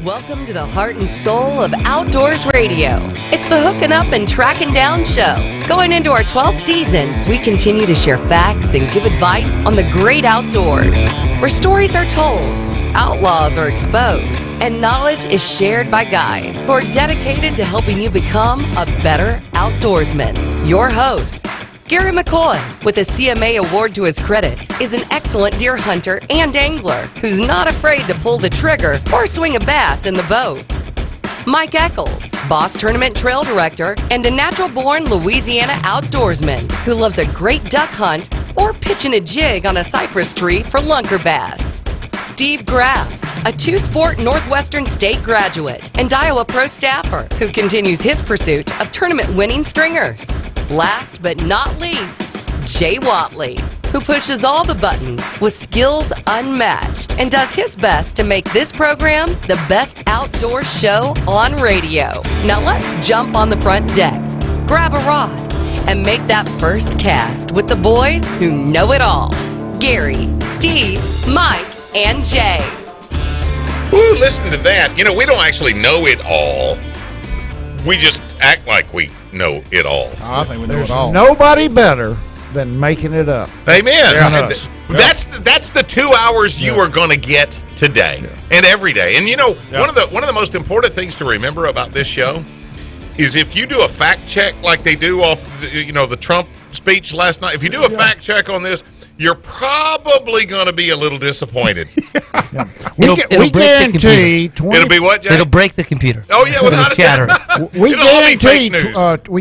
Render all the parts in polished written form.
Welcome to the heart and soul of Outdoors Radio. It's the Hooking Up and Tracking Down show. Going into our 12th season, we continue to share facts and give advice on the great outdoors, where stories are told, outlaws are exposed, and knowledge is shared by guys who are dedicated to helping you become a better outdoorsman. Your hosts, Gary McCoy, with a CMA award to his credit, is an excellent deer hunter and angler who's not afraid to pull the trigger or swing a bass in the boat. Mike Eccles, boss tournament trail director and a natural-born Louisiana outdoorsman who loves a great duck hunt or pitching a jig on a cypress tree for lunker bass. Steve Graff, a two-sport Northwestern State graduate and Iowa Pro staffer who continues his pursuit of tournament-winning stringers. Last but not least, Jay Watley, who pushes all the buttons with skills unmatched and does his best to make this program the best outdoor show on radio. Now let's jump on the front deck, grab a rod, and make that first cast with the boys who know it all. Gary, Steve, Mike, and Jay. Ooh, listen to that. You know, we don't actually know it all. We just act like we know it all. I think we know it all. Nobody better than making it up. Amen. Yeah. That's the 2 hours you are going to get today and every day. And you know, one of the most important things to remember about this show is if you do a fact check like they do off the Trump speech last night, if you do a fact check on this, you're probably going to be a little disappointed. We guarantee It'll be what, Jay? It'll break the computer. Oh, yeah, without a doubt. we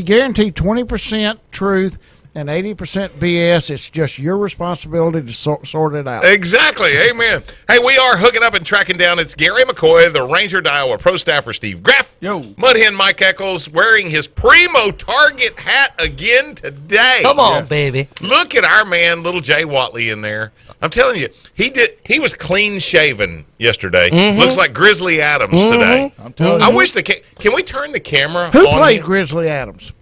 guarantee 20% 20% truth and 80% BS. It's just your responsibility to sort it out. Exactly. Amen. Hey, we are hooking up and tracking down. It's Gary McCoy, the Ranger Iowa Pro staffer Steve Graff. Yo. Mudhen Mike Eccles wearing his Primo Target hat again today. Come on, baby. Look at our man, little Jay Watley in there. I'm telling you, he was clean shaven yesterday. Looks like Grizzly Adams today. I'm telling you. I wish can we turn the camera Who on played him? Grizzly Adams?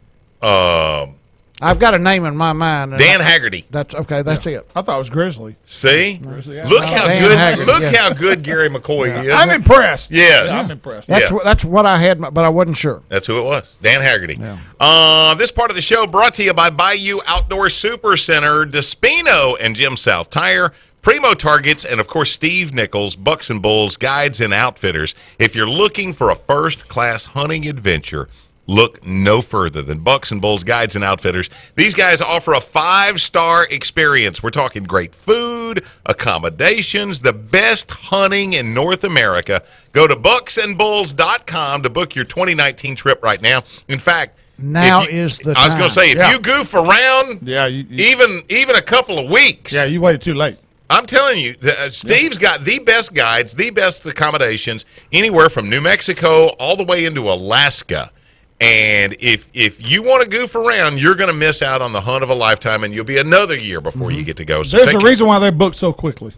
I've got a name in my mind. Dan Haggerty. That's okay. That's it. I thought it was Grizzly. See? Grizzly Look how Dan good Haggerty, how good Gary McCoy is. I'm impressed. Yes. Yeah, I'm impressed. That's what I had, but I wasn't sure. That's who it was, Dan Haggerty. Yeah. This part of the show brought to you by Bayou Outdoor Super Center, Despino and Jim South Tire, Primo Targets, and, of course, Steve Nichols, Bucks and Bulls, Guides and Outfitters. If you're looking for a first-class hunting adventure, look no further than Bucks and Bulls, Guides and Outfitters. These guys offer a 5-star experience. We're talking great food, accommodations, the best hunting in North America. Go to bucksandbulls.com to book your 2019 trip right now. In fact, Now is the time. I was going to say, if you goof around even a couple of weeks. Yeah, you waited too late. I'm telling you, Steve's got the best guides, the best accommodations, anywhere from New Mexico all the way into Alaska. And if you want to goof around, you're going to miss out on the hunt of a lifetime, and you'll be another year before you get to go. So There's a reason why they're booked so quickly.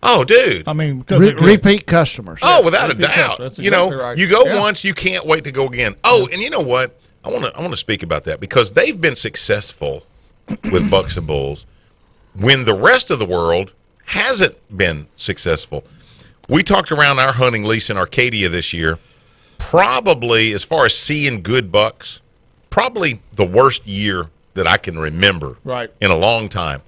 Oh, dude. I mean, because repeat customers. Oh, without a repeat doubt. customers. That's You know, exactly right. you go Yeah. once, you can't wait to go again. Oh, and you know what? I want to speak about that because they've been successful with Bucks and Bulls when the rest of the world hasn't been successful. We talked around our hunting lease in Arcadia this year. Probably, as far as seeing good bucks, probably the worst year that I can remember in a long time.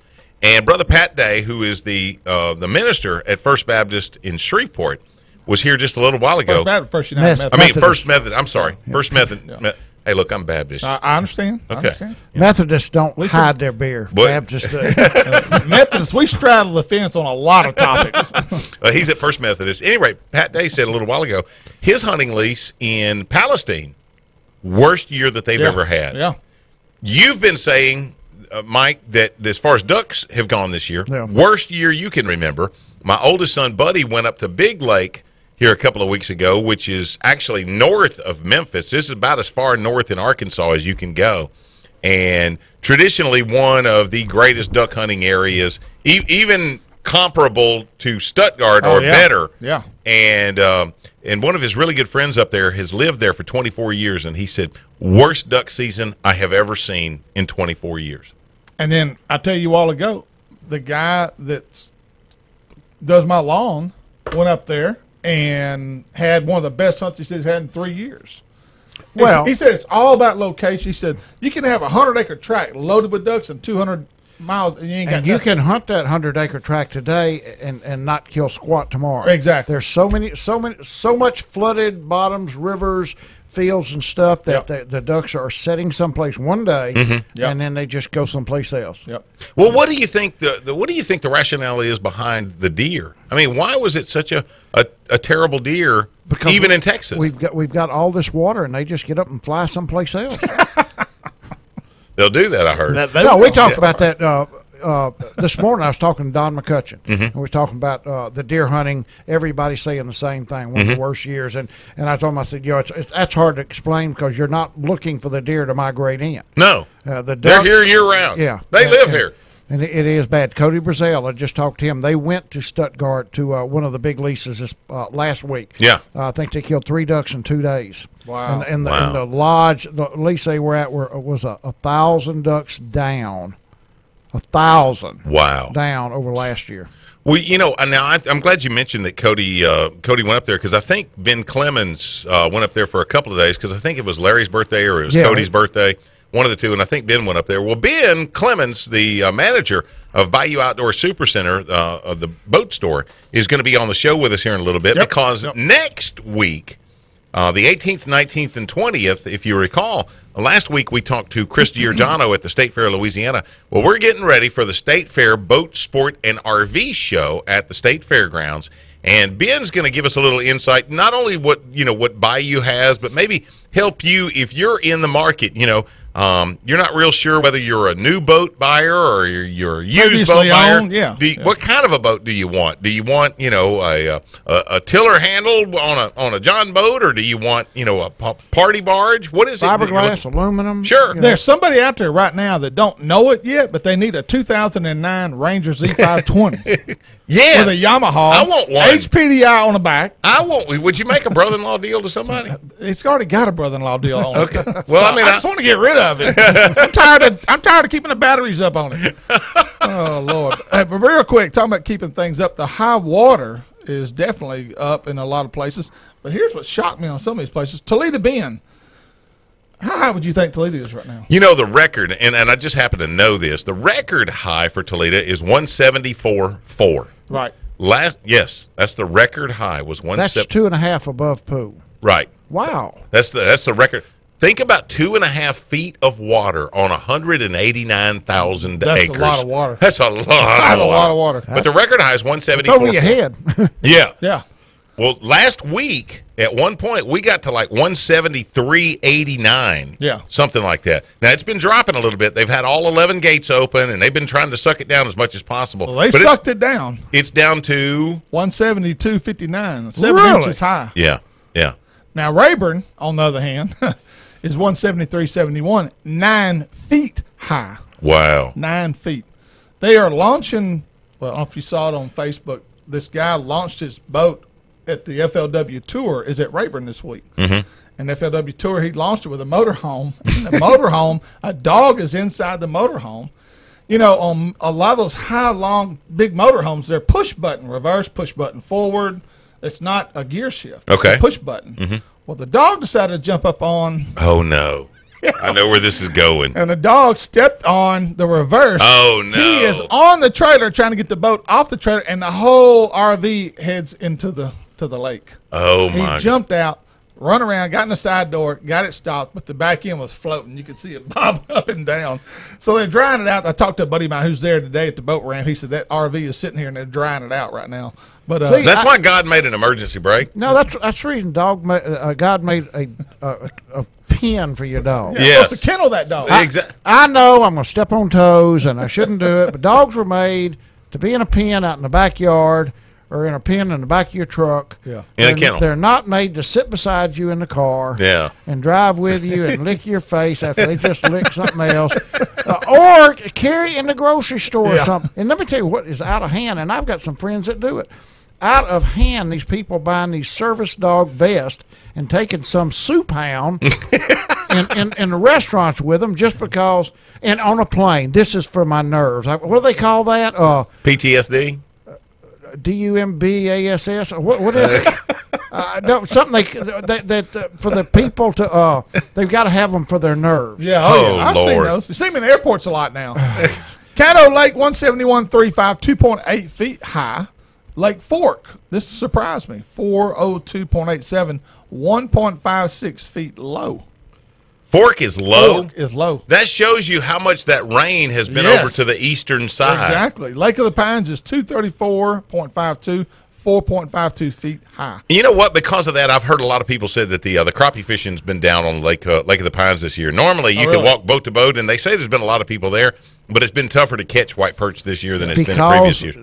And Brother Pat Day, who is the minister at First Baptist in Shreveport, was here just a little while ago. First United Methodist. I mean, First Methodist. I'm sorry. First Methodist. Hey, look, I'm Baptist. I understand. Okay. I understand. Methodists don't hide their beer. What? Baptists do. Methodists, we straddle the fence on a lot of topics. He's at First Methodist. Anyway, Pat Day said a little while ago, his hunting lease in Palestine, worst year that they've ever had. Yeah. You've been saying, Mike, that as far as ducks have gone this year, worst year you can remember. My oldest son, Buddy, went up to Big Lake here a couple of weeks ago, which is actually north of Memphis. This is about as far north in Arkansas as you can go. And traditionally one of the greatest duck hunting areas, even comparable to Stuttgart or better. Yeah. And one of his really good friends up there has lived there for 24 years, and he said, worst duck season I have ever seen in 24 years. And then I tell you all ago, the guy that does my lawn went up there and had one of the best hunts he said he's had in 3 years. Well, he said it's all about location. He said you can have a 100-acre tract loaded with ducks and 200 miles, and you ain't got and you can hunt that 100-acre tract today and not kill squat tomorrow. Exactly. There's so much flooded bottoms, rivers, fields, and stuff that the ducks are setting someplace one day, and then they just go someplace else. Yep. Well, what do you think the rationale is behind the deer? I mean, why was it such a terrible deer, Because even in Texas? We've got all this water, and they just get up and fly someplace else. They'll do that, I heard. No, we talked about that this morning. I was talking to Don McCutcheon. And we were talking about the deer hunting. Everybody's saying the same thing. One of the worst years, and I told him, I said, that's hard to explain because you're not looking for the deer to migrate in. No, they're here year round. Yeah, they live here. And it is bad. Cody Brazell, I just talked to him. They went to Stuttgart to one of the big leases this last week. Yeah. I think they killed 3 ducks in 2 days. Wow. And the lodge, the lease they were at was 1,000 ducks down. 1,000. Wow. Down over last year. Well, now I'm glad you mentioned that Cody went up there because I think Ben Clemens went up there for a couple of days because I think it was Larry's birthday or it was Cody's birthday. One of the two, and I think Ben went up there. Well, Ben Clemens, the manager of Bayou Outdoor Supercenter, of the boat store, is going to be on the show with us here in a little bit because next week, the 18th, 19th, and 20th, if you recall, last week we talked to Chris Giordano at the State Fair of Louisiana. Well, we're getting ready for the State Fair Boat, Sport, and RV show at the State Fairgrounds. And Ben's going to give us a little insight, not only what Bayou has, but maybe help you if you're in the market. You're not real sure whether you're a new boat buyer or you're a used boat buyer. What kind of a boat do you want? Do you want a tiller handle on a John boat, or do you want a party barge? What is it? Fiberglass, aluminum. Sure. There's somebody out there right now that don't know it yet, but they need a 2009 Ranger Z520. Yes. With a Yamaha. I want one. HPDI on the back. Would you make a brother-in-law deal to somebody? It's already got a brother-in-law deal on it. Okay. Well, I just want to get rid of it. I'm tired of keeping the batteries up on it. Oh Lord! But real quick, talking about keeping things up, the high water is definitely up in a lot of places. But here's what shocked me on some of these places: Toledo Bend. How high would you think Toledo is right now? The record, and I just happen to know this. The record high for Toledo is 174.4. Right. Yes, that's the record high. Was 174. That's 2.5 above pool. Right. Wow. That's the record. Think about 2.5 feet of water on 189,000 acres. That's a lot of water. That's a lot of water. But the record high is 174. Over your head. Yeah. Yeah. Well, last week, at one point, we got to like 173.89. Yeah. Something like that. Now, it's been dropping a little bit. They've had all 11 gates open, and they've been trying to suck it down as much as possible. Well, they sucked it down. It's down to 172.59, 7 inches high. Yeah. Now, Rayburn, on the other hand, is 173.71, 9 feet high. Wow. 9 feet. They are launching, well, I don't know if you saw it on Facebook, this guy launched his boat at the FLW Tour, is at Rayburn this week. And FLW Tour, he launched it with a motorhome. In the motorhome, a dog is inside the motorhome. On a lot of those high, long, big motorhomes, they're push button, reverse, push button forward. It's not a gear shift. Okay. It's a push button. Well, the dog decided to jump up on. Oh, no. I know where this is going. And the dog stepped on the reverse. Oh, no. He is on the trailer trying to get the boat off the trailer, and the whole RV heads into the lake. Oh, my. He jumped out, run around, got in the side door, got it stopped, but the back end was floating. You could see it bob up and down. So they're drying it out. I talked to a buddy of mine who's there today at the boat ramp. He said that RV is sitting here, and they're drying it out right now. But that's why God made an emergency brake. No, that's the reason God made a pen for your dog. You're supposed to kennel that dog. Exactly. I know I'm going to step on toes, and I shouldn't do it, but dogs were made to be in a pen out in the backyard or in a pen in the back of your truck. Yeah. In a kennel. They're not made to sit beside you in the car. Yeah. And drive with you and lick your face after they just lick something else. Or carry in the grocery store or something. And let me tell you what is out of hand, and I've got some friends that do it. Out of hand, these people buying these service dog vests and taking some soup hound in the restaurants with them just because, and on a plane. This is for my nerves. What do they call that? PTSD? DUMBASS? What is it? No, something that for the people to they've got to have them for their nerves. Yeah, Oh, I've Lord. seen those. You see them in airports a lot now. Caddo Lake 171.35, 2.8 feet high. Lake Fork, this surprised me, 402.87, 1.56 feet low. Fork is low. Fork is low. That shows you how much that rain has been Yes. over to the eastern side. Exactly. Lake of the Pines is 234.52, 4.52 feet high. You know what? Because of that, I've heard a lot of people say that the crappie fishing's been down on Lake of the Pines this year. Normally, you really? can walk boat to boat, and they say there's been a lot of people there, but it's been tougher to catch white perch this year than it's been in previous years.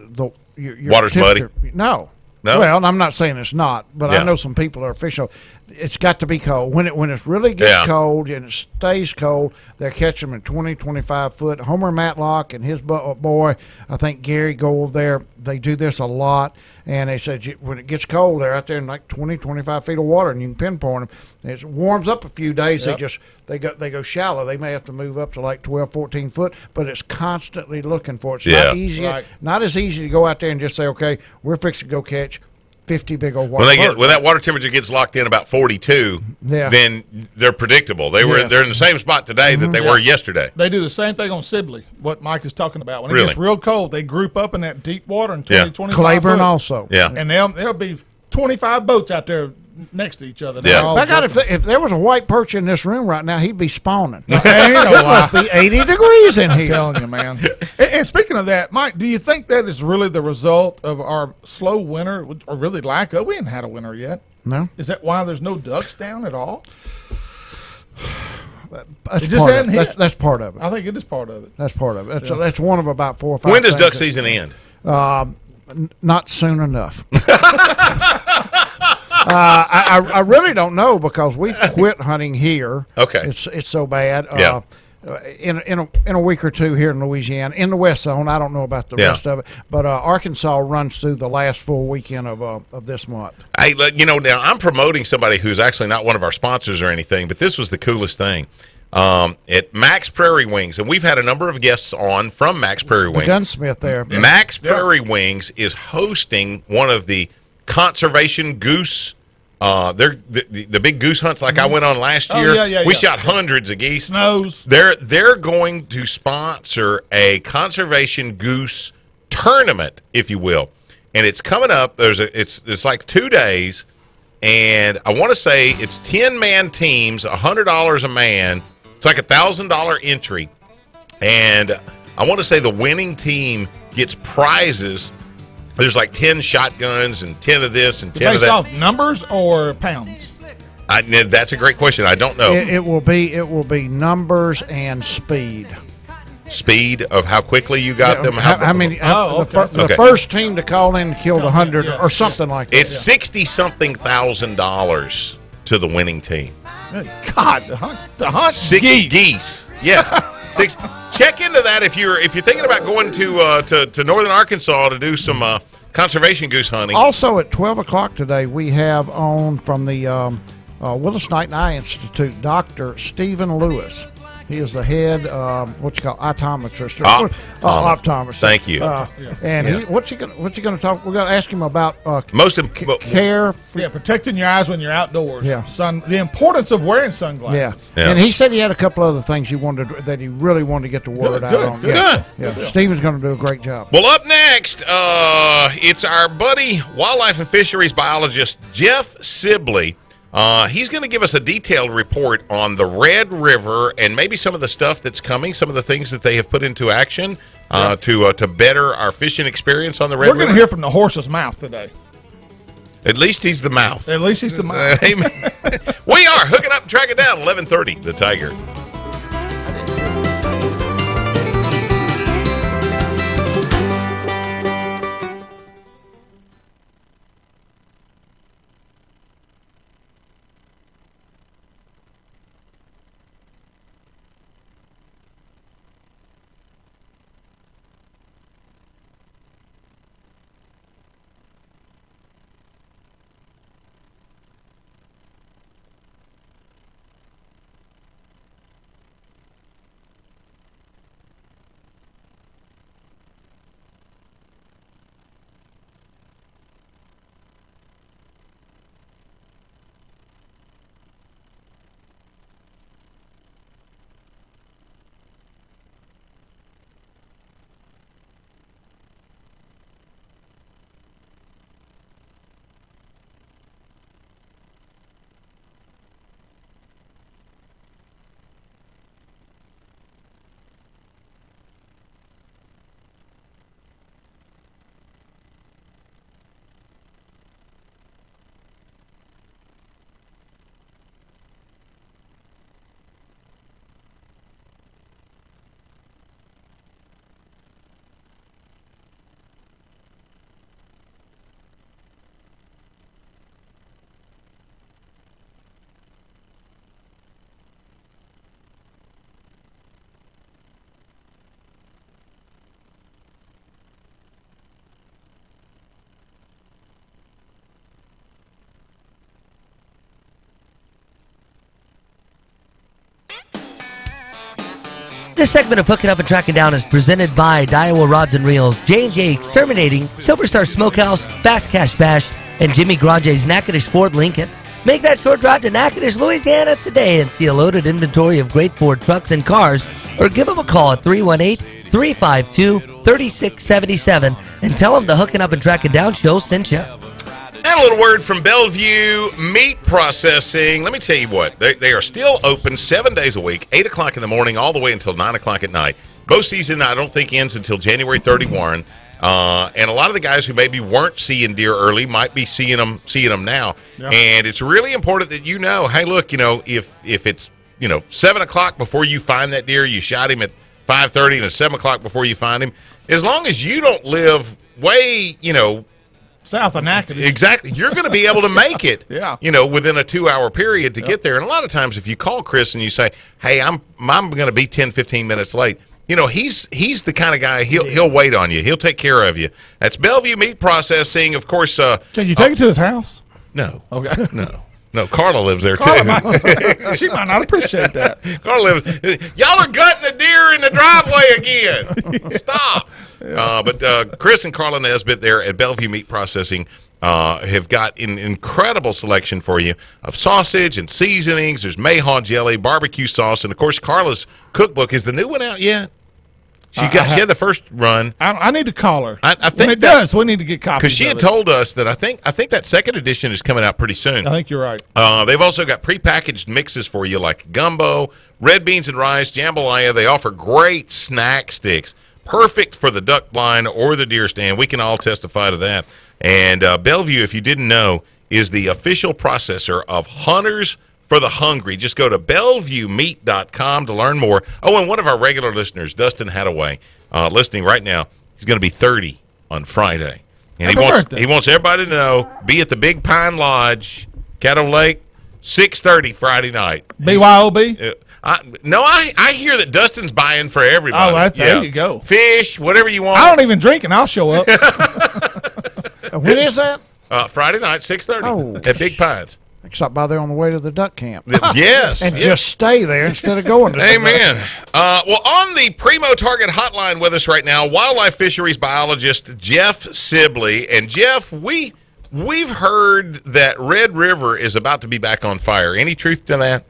Your Water's muddy? No. No? Well, I'm not saying it's not, but Yeah. I know some people that are fishing. It's got to be cold. When it really gets Yeah. cold and it stays cold, they're catching them in 20, 25 foot. Homer Matlock and his boy, I think Gary, go over there. They do this a lot. And they said when it gets cold, they're out there in like 20, 25 feet of water, and you can pinpoint them. And it warms up a few days. Yep. They go shallow. They may have to move up to like 12, 14 foot, but it's constantly looking for it. It's Yeah. not easy. Right. Not as easy to go out there and just say, okay, we're fixing to go catch 50 big old white birds. When that water temperature gets locked in about 42, Yeah. then they're predictable. They're in the same spot today that they were yesterday. They do the same thing on Sibley, what Mike is talking about. When it Really? gets real cold, they group up in that deep water in 20, Yeah. 25 Claiborne foot. also. Yeah. And there'll be 25 boats out there next to each other. They're Yeah. all By God, jumping. if there was a white perch in this room right now, he'd be spawning. Ain't no lie. It'd be 80 degrees in I'm here. telling you, man. And speaking of that, Mike, do you think that is really the result of our slow winter, or really lack of? We haven't had a winter yet. No, Is that why there's no ducks down at all? that's It just part hadn't of it. hit. That's part of it. I think it is part of it. That's part of it. That's one of about 4 or 5. When does things duck that- season end? Not soon enough. I really don't know because we've quit hunting here. Okay. It's so bad. Yeah. In a week or two here in Louisiana, in the West Zone, I don't know about the Yeah. rest of it, but Arkansas runs through the last full weekend of this month. Hey, now I'm promoting somebody who's actually not one of our sponsors or anything, but this was the coolest thing. At Max Prairie Wings, and we've had a number of guests on from Max Prairie The Wings. gunsmith there. Max Prairie Wings is hosting one of the conservation goose. They're the big goose hunts like I went on last year. yeah, We yeah. shot hundreds of geese. Snows. They're going to sponsor a conservation goose tournament, if you will, and it's coming up. It's like 2 days, and I want to say it's 10-man teams, $100 a man. It's like $1,000 entry, and I want to say the winning team gets prizes. There's like 10 shotguns and 10 of this and 10 of Based that. off numbers or pounds? That's a great question. I don't know. It will be numbers and speed. Speed of how quickly you got them. I mean, the Okay. first team to call in killed 100 or something like that. It's $60-something thousand to the winning team. Good God, the hunt Six geese. geese. Yes. Six. Check into that if you're thinking about going to northern Arkansas to do some conservation goose hunting. Also at 12 o'clock today, we have on from the Willis Knight and Eye Institute, Dr. Stephen Lewis. He is the head, optometrist. Optometrist. Thank you. And what's he going to talk? We're going to ask him about care. Yeah, protecting your eyes when you're outdoors. Yeah. The importance of wearing sunglasses. Yeah. And he said he had a couple other things that he really wanted to get the word out on. Good. Yeah. Stephen's going to do a great job. Well, up next, it's our buddy, wildlife and fisheries biologist Jeff Sibley. He's going to give us a detailed report on the Red River and maybe some of the stuff that's coming, some of the things that they have put into action to better our fishing experience on the Red River. We're going to hear from the horse's mouth today. At least he's the mouth. At least he's the mouth. Amen. We are hooking up and tracking down 11:30, the Tiger. This segment of Hooking Up and Tracking Down is presented by Daiwa Rods and Reels, J&J Exterminating, Silver Star Smokehouse, Bass Cash Bash, and Jimmy Grange's Natchitoches Ford Lincoln. Make that short drive to Natchitoches, Louisiana today and see a loaded inventory of great Ford trucks and cars, or give them a call at 318-352-3677 and tell them the Hooking Up and Tracking Down show sent you. And a little word from Bellevue Meat Processing. Let me tell you what, they are still open 7 days a week, 8 o'clock in the morning all the way until 9 o'clock at night. Bow season, I don't think, ends until January 31. And a lot of the guys who maybe weren't seeing deer early might be seeing them now. Yeah. And it's really important that you know, hey, look, if it's 7 o'clock before you find that deer, you shot him at 5:30, and it's 7 o'clock before you find him. As long as you don't live way, south of Natchitoches. Exactly. You're going to be able to make it, yeah. Within a 2-hour period to get there. And a lot of times if you call Chris and you say, hey, I'm going to be 10, 15 minutes late, he's the kind of guy, he'll wait on you. He'll take care of you. That's Bellevue Meat Processing. Of course. Can you take it to his house? No. Okay. No, Carla lives there, too. She might not appreciate that. Carla lives. Y'all are gutting a deer in the driveway again. Stop. Yeah. But Chris and Carla Nesbitt there at Bellevue Meat Processing have got an incredible selection for you of sausage and seasonings. There's mayhaw jelly, barbecue sauce, and, of course, Carla's cookbook. Is the new one out yet? She had the first run. I need to call her. I think when it does, we need to get copies. Because she had told us that I think that second edition is coming out pretty soon. I think you're right. They've also got prepackaged mixes for you like gumbo, red beans and rice, jambalaya. They offer great snack sticks, perfect for the duck blind or the deer stand. We can all testify to that. And Bellevue, if you didn't know, is the official processor of Hunters for the Hungry. Just go to BellevueMeat.com to learn more. Oh, and one of our regular listeners, Dustin Hadaway, listening right now, he's going to be 30 on Friday. And he wants everybody to know, be at the Big Pine Lodge, Caddo Lake, 6:30 Friday night. BYOB? I hear that Dustin's buying for everybody. Oh, there you go. Fish, whatever you want. I don't even drink, and I'll show up. When is that? Friday night, 6:30 at Big Pines. Stop by there on the way to the duck camp. Yes. And just stay there instead of going to the Amen. Well, on the Primo Target hotline with us right now, wildlife fisheries biologist Jeff Sibley. And, Jeff, we've heard that Red River is about to be back on fire. Any truth to that?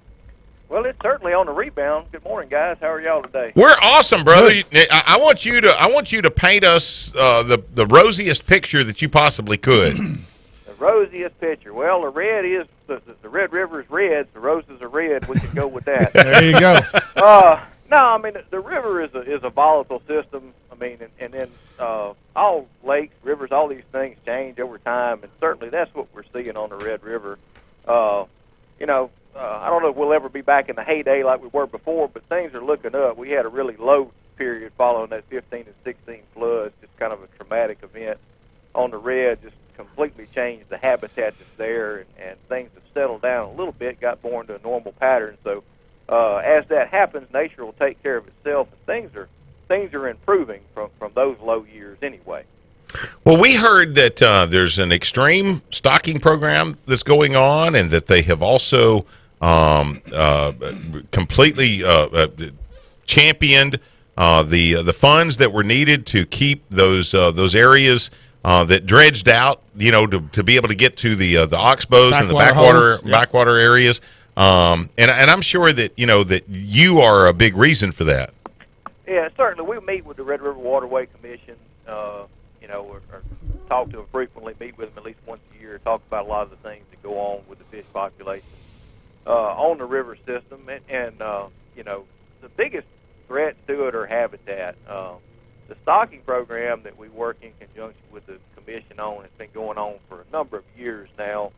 Well, it's certainly on the rebound. Good morning, guys. How are y'all today? We're awesome, brother. I want you to paint us the rosiest picture that you possibly could. The rosiest picture. Well, the red is the Red River is red. The roses are red. We could go with that. There you go. No, I mean the river is a volatile system. I mean, and then all lakes, rivers, all these things change over time, and certainly that's what we're seeing on the Red River. I don't know if we'll ever be back in the heyday like we were before, but things are looking up. We had a really low period following that 15 and 16 floods, just kind of a traumatic event on the red, just completely changed the habitat that's there, and things have settled down a little bit, got more into a normal pattern. So as that happens, nature will take care of itself, and things are improving from those low years anyway. Well, we heard that there's an extreme stocking program that's going on, and that they have also completely championed the funds that were needed to keep those areas that dredged out, to be able to get to the oxbows and the backwater areas. And I'm sure that that you are a big reason for that. Yeah, certainly. We meet with the Red River Waterway Commission. Or talk to them frequently, meet with them at least once a year, talk about a lot of the things that go on with the fish population on the river system. And the biggest threats to it are habitat. The stocking program that we work in conjunction with the commission on has been going on for a number of years now,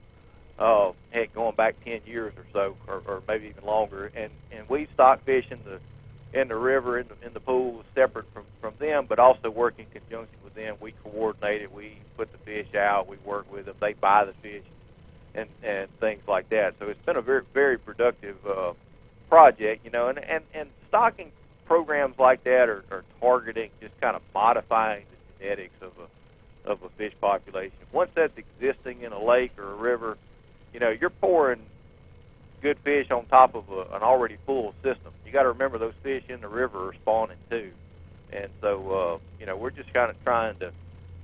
going back 10 years or so, or maybe even longer. And we stock fish in the river, in the pools, separate from them, but also work in conjunction with them. We coordinate it. We put the fish out. We work with them. They buy the fish and things like that. So it's been a very, very productive project, and stocking programs like that are targeting, just kind of modifying the genetics of a fish population. Once that's existing in a lake or a river, you're pouring good fish on top of an already full system. You got to remember those fish in the river are spawning too, and so we're just kind of trying to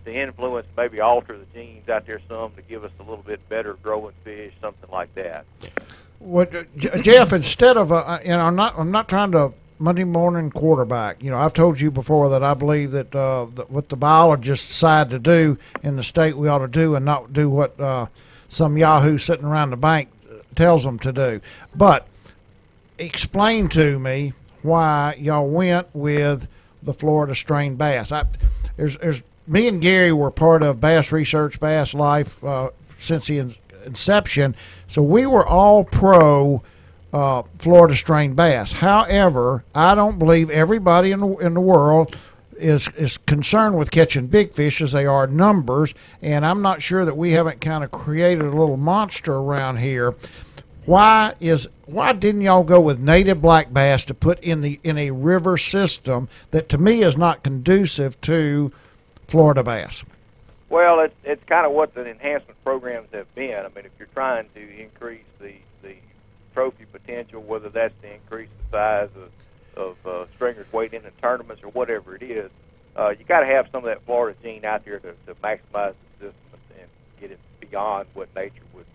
influence, maybe alter the genes out there some to give us a little bit better growing fish, something like that. Well, Jeff, instead of I'm not trying to Monday morning quarterback. I've told you before that I believe that what the biologists decide to do in the state we ought to do, and not do what some yahoo sitting around the bank tells them to do. But explain to me why y'all went with the Florida strain bass. Me and Gary were part of Bass Research, Bass Life since the inception, so we were all pro Florida strain bass. However, I don't believe everybody in the world is concerned with catching big fish as they are numbers, and I'm not sure that we haven't kind of created a little monster around here. Why didn't y'all go with native black bass to put in a river system that to me is not conducive to Florida bass? Well, it's kind of what the enhancement programs have been. I mean, if you're trying to increase the trophy potential, whether that's to increase the size of stringers weight in tournaments or whatever it is, you got to have some of that Florida gene out there to maximize the system and get it beyond what nature would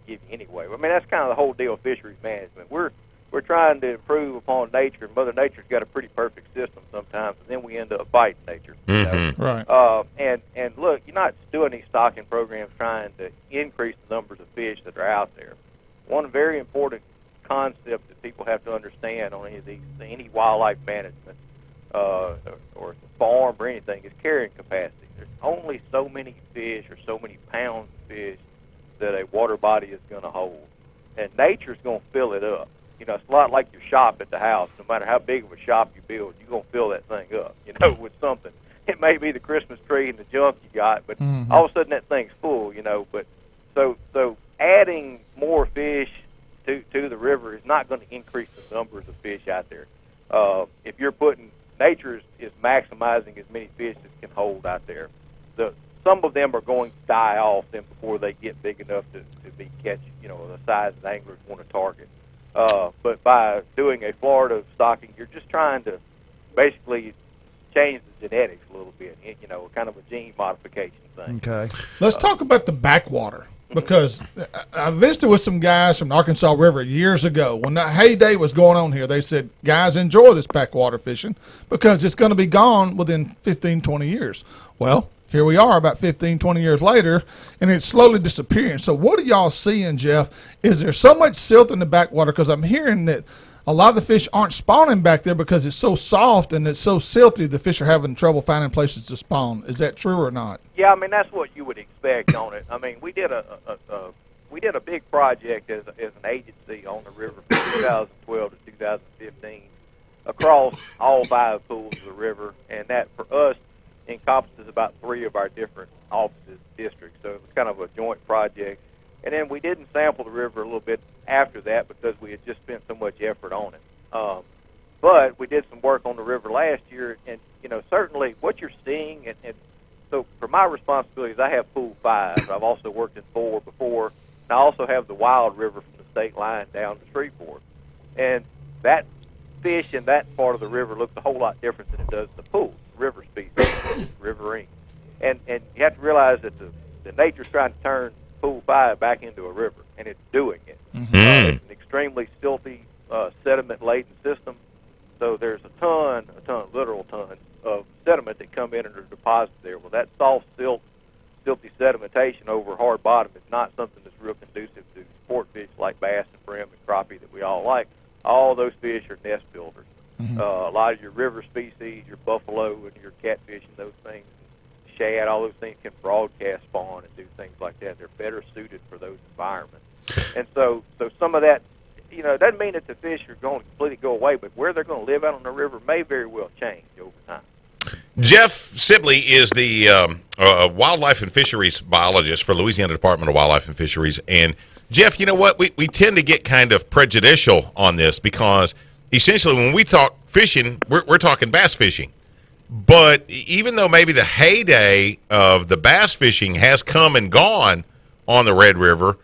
give you anyway. I mean, that's kind of the whole deal of fisheries management. We're trying to improve upon nature, and Mother Nature's got a pretty perfect system sometimes, and then we end up fighting nature. Right. And look, you're not doing these stocking programs trying to increase the numbers of fish that are out there. One very important concept that people have to understand on any wildlife management or farm or anything is carrying capacity. There's only so many fish or so many pounds of fish that a water body is going to hold, and nature's going to fill it up. It's a lot like your shop at the house. No matter how big of a shop you build, you're going to fill that thing up, with something. It may be the Christmas tree and the junk you got, but all of a sudden that thing's full, But so adding more fish to the river is not going to increase the numbers of fish out there. If you're nature is maximizing as many fish as can hold out there. Some of them are going to die off then before they get big enough to be catching, the size that anglers want to target. But by doing a Florida stocking, you're just trying to basically change the genetics a little bit, kind of a gene modification thing. Okay. Let's talk about the backwater, because I visited with some guys from the Arkansas River years ago. When that heyday was going on here, they said, guys, enjoy this backwater fishing because it's going to be gone within 15, 20 years. Well, here we are about 15, 20 years later, and it's slowly disappearing. So what are y'all seeing, Jeff? Is there so much silt in the backwater? Because I'm hearing that a lot of the fish aren't spawning back there because it's so soft and it's so silty, the fish are having trouble finding places to spawn. Is that true or not? Yeah, I mean, that's what you would expect on it. I mean, we did a big project as an agency on the river from 2012 to 2015 across all 5 pools of the river, and that, for us, encompasses about 3 of our different offices, districts. So it was kind of a joint project. And then we didn't sample the river a little bit after that because we had just spent so much effort on it. But we did some work on the river last year, and certainly what you're seeing, and so for my responsibilities, I have pool 5. I've also worked in 4 before, and I also have the wild river from the state line down to Shreveport. And that fish in that part of the river looks a whole lot different than it does in the pool. River species, riverine, and you have to realize that the nature's trying to turn Pool 5 back into a river, and it's doing it. It's an extremely silty, sediment-laden system. So there's a ton, literal tons of sediment that come in and are deposited there. Well, that soft silty sedimentation over hard bottom is not something that's real conducive to sport fish like bass and brim and crappie that we all like. All those fish are nest builders. A lot of your river species, your buffalo and your catfish and those things, shad, all those things can broadcast spawn and do things like that. They're better suited for those environments. And so some of that, it doesn't mean that the fish are going to completely go away, but where they're going to live out on the river may very well change over time. Jeff Sibley is the wildlife and fisheries biologist for Louisiana Department of Wildlife and Fisheries. And, Jeff, you know what? We tend to get kind of prejudicial on this because essentially when we talk fishing, we're talking bass fishing. But even though maybe the heyday of the bass fishing has come and gone on the Red River,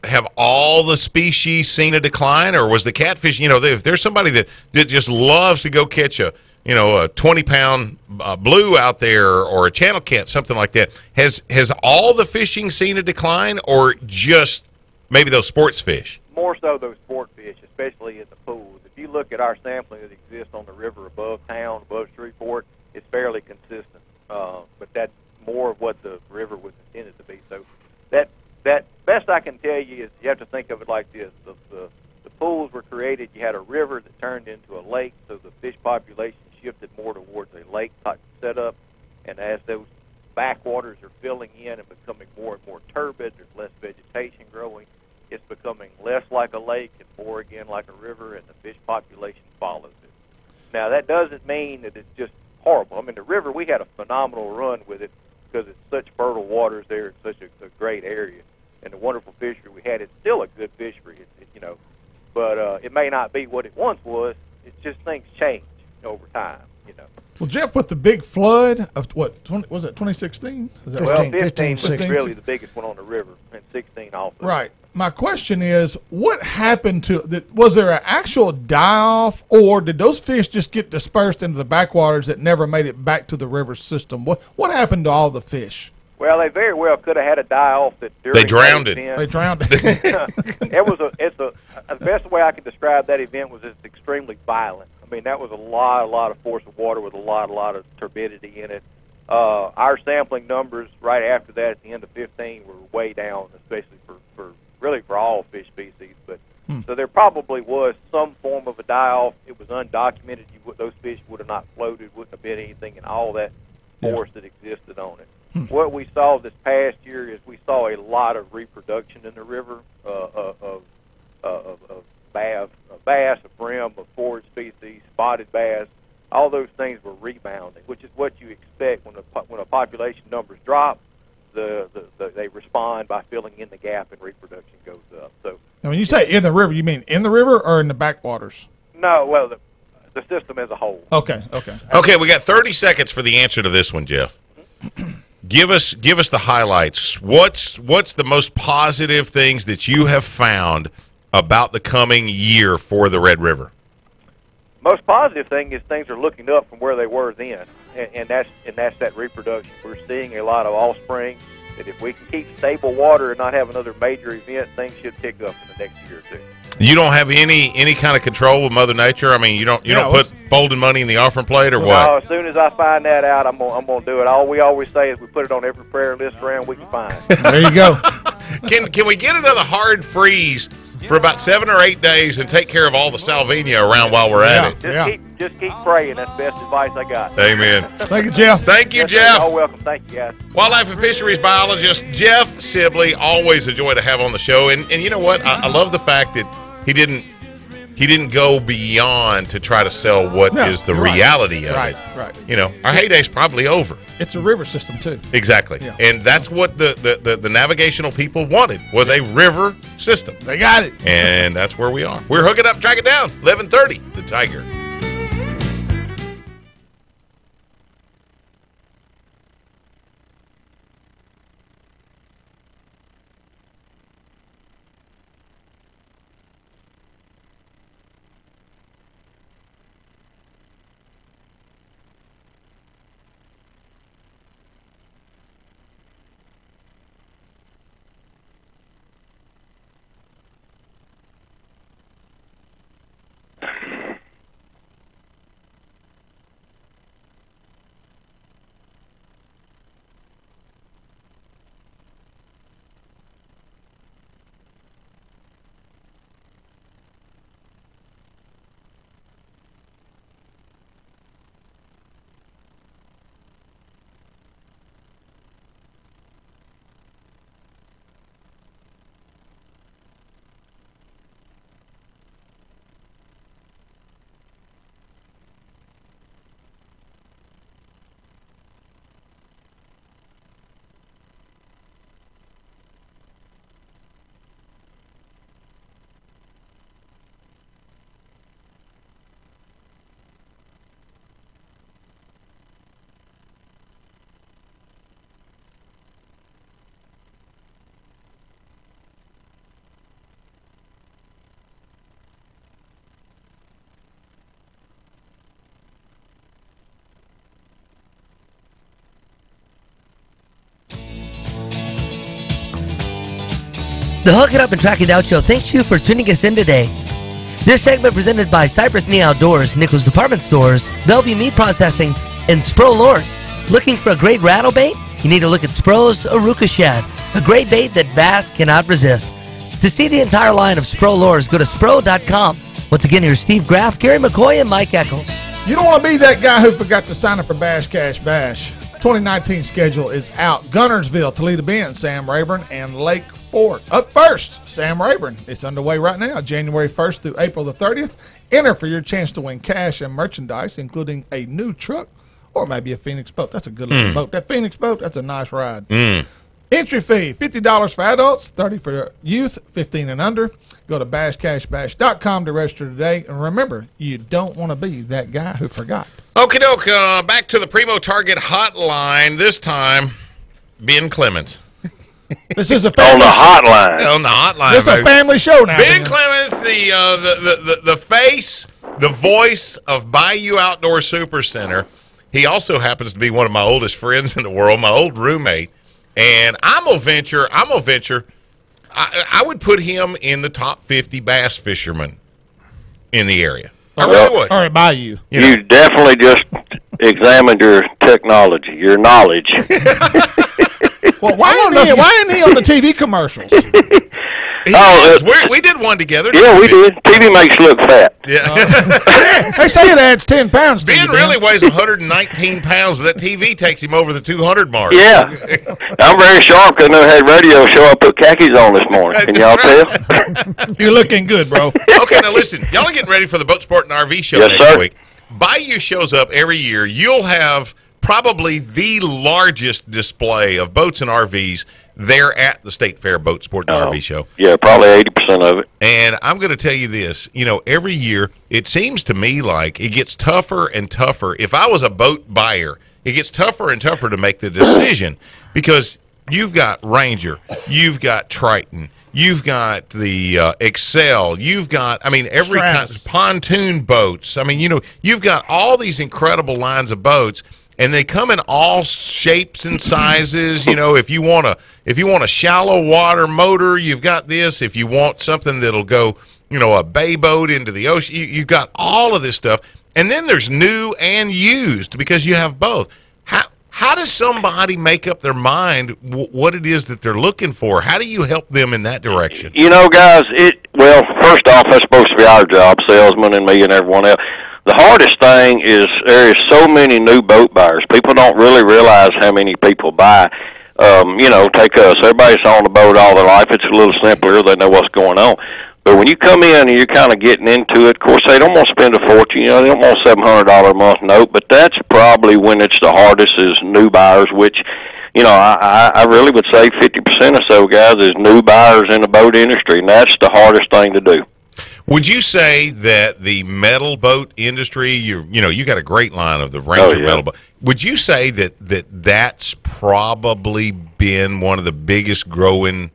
have all the species seen a decline, or was the catfish? If there's somebody that just loves to go catch a 20-pound blue out there or a channel cat, something like that, has all the fishing seen a decline, or just maybe those sports fish? More so those sport fish, especially in the pools. If you look at our sampling that exists on the river above town, above Shreveport, it's fairly consistent. But that's more of what the river was intended to be. So that best I can tell you is you have to think of it like this. The pools were created, you had a river that turned into a lake, so the fish population shifted more towards a lake-type setup. And as those backwaters are filling in and becoming more and more turbid, there's less vegetation growing, it's becoming less like a lake and more again like a river, and the fish population follows it. Now, that doesn't mean that it's just horrible. I mean, the river, we had a phenomenal run with it because it's such fertile waters there. It's such a great area. And the wonderful fishery we had, it's still a good fishery, but it may not be what it once was. It's just things change over time, Well, Jeff, with the big flood of what was it 2016? Is that Well, right? 15 was 15, really the biggest one on the river, and 16 also. Right. My question is, what happened to that? Was there an actual die-off, or did those fish just get dispersed into the backwaters that never made it back to the river system? What happened to all the fish? Well, they very well could have had a die-off that during They drowned it. They drowned. The best way I can describe that event was it's extremely violent. I mean, that was a lot of force of water with a lot of turbidity in it. Our sampling numbers right after that at the end of 15 were way down, especially for all fish species. But so there probably was some form of a die-off. It was undocumented. Those fish would have not floated, wouldn't have been anything in all that force that existed on it. What we saw this past year is we saw a lot of reproduction in the river of bass, of brim, of forage species, spotted bass. All those things were rebounding, which is what you expect when a population numbers drop. They respond by filling in the gap and reproduction goes up. So Now, when you say in the river, you mean in the river or in the backwaters? no, well the system as a whole. Okay. Okay, we got 30 seconds for the answer to this one, Jeff. Give us the highlights. What's the most positive things that you have found about the coming year for the Red River? Most positive thing is things are looking up from where they were then, and that's that reproduction. We're seeing a lot of offspring. That if we can keep stable water and not have another major event, things should pick up in the next year or two. You don't have any kind of control with Mother Nature? I mean, you don't put folding money in the offering plate or what? No, as soon as I find that out, I'm gonna do it. All we always say is we put it on every prayer list around we can find. There you go. Can we get another hard freeze for about 7 or 8 days and take care of all the salvinia around while we're at it? Just keep praying. That's the best advice I got. Amen. Thank you, Jeff. Thank you, Yes, sir. Jeff. You're welcome. Thank you, guys. Wildlife and fisheries biologist Jeff Sibley, always a joy to have on the show. And you know what? I love the fact that he didn't go beyond to try to sell what is the reality of it. Right. Our heyday's probably over. It's a river system too. Exactly. Yeah. And that's what the navigational people wanted, was a river system. They got it. And that's where we are. We're hooking up, track it down. 11:30, the Tiger. The Hook It Up and Track It Down show thanks you for tuning us in today. This segment presented by Cypress Knee Outdoors, Nichols Department Stores, Bellevue Meat Processing, and Spro Lures. Looking for a great rattle bait? You need to look at Spro's Aruka Shad, a great bait that bass cannot resist. To see the entire line of Spro Lures, go to spro.com. Once again, here's Steve Graff, Gary McCoy, and Mike Eccles. You don't want to be that guy who forgot to sign up for Bash Cash Bash. 2019 schedule is out. Gunnersville, Toledo Bend, Sam Rayburn, and Lake Fork. Up first, Sam Rayburn. It's underway right now, January 1st through April the 30th. Enter for your chance to win cash and merchandise, including a new truck or maybe a Phoenix boat. That's a good looking boat. That Phoenix boat, that's a nice ride. Entry fee, $50 for adults, $30 for youth, 15 and under. Go to bashcashbash.com to register today. And remember, you don't want to be that guy who forgot. Okie doke, back to the Primo Target hotline. This time, Ben Clemens. This is a On family the show. hotline. On the hotline. This is a baby. family show now. Ben Clemens, the face, the voice of Bayou Outdoor Supercenter. He also happens to be one of my oldest friends in the world, my old roommate. And I'm gonna venture. I would put him in the top 50 bass fishermen in the area. I really would. All right, by you. You definitely just examined your technology, your knowledge. Well, why isn't he on the TV commercials? We did one together. Yeah, we did. TV makes you look fat. Yeah. They say it adds 10 pounds to Ben you, really weighs 119 pounds, but that TV takes him over the 200 mark. Yeah. I'm very sharp because I know I had radio show. I put khakis on this morning. Can y'all tell? You're looking good, bro. Okay, now listen. Y'all are getting ready for the Boat Sport and RV show Yes, next sir. week. Bayou shows up every year. You'll have probably the largest display of boats and RVs there at the State Fair Boat Sport and RV show. Yeah, probably 80% of it. And I'm going to tell you this, every year it seems to me like it gets tougher and tougher. If I was a boat buyer, it gets tougher and tougher to make the decision because you've got Ranger, you've got Triton, you've got the Excel, you've got, every kind of pontoon boats. You've got all these incredible lines of boats. And they come in all shapes and sizes. If you want a shallow water motor, you've got this. If you want something that'll go, a bay boat into the ocean, you've got all of this stuff. And then there's new and used because you have both. How does somebody make up their mind what it is that they're looking for? How do you help them in that direction? Guys, first off, that's supposed to be our job, salesmen and me and everyone else. The hardest thing is there is so many new boat buyers. People don't really realize how many people buy. Take us. Everybody's on the boat all their life. It's a little simpler. They know what's going on. But when you come in and you're kind of getting into it, of course, they don't want to spend a fortune. They don't want a $700 a month note. But that's probably when it's the hardest is new buyers, which, I really would say 50% or so, guys, is new buyers in the boat industry. And that's the hardest thing to do. Would you say that the metal boat industry, you got a great line of the Ranger metal boat. Would you say that's probably been one of the biggest growing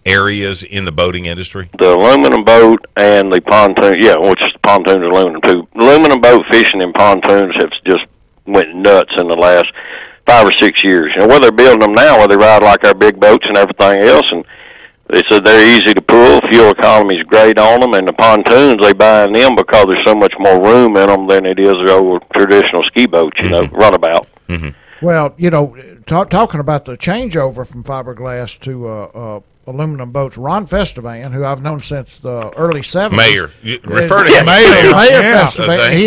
areas in the boating industry? The aluminum boat and the pontoon, which is pontoons and aluminum too. Aluminum boat fishing and pontoons have just went nuts in the last 5 or 6 years. Where they're building them now, where they ride like our big boats and everything else, and they said they're easy to pull, fuel economy is great on them, and the pontoons, they buy in them because there's so much more room in them than it is over traditional ski boats, runabout. Mm-hmm. Well, talking about the changeover from fiberglass to aluminum boats, Ron Festivan, who I've known since the early 70s. Mayor. Refer to him. Mayor Yeah. Festivan.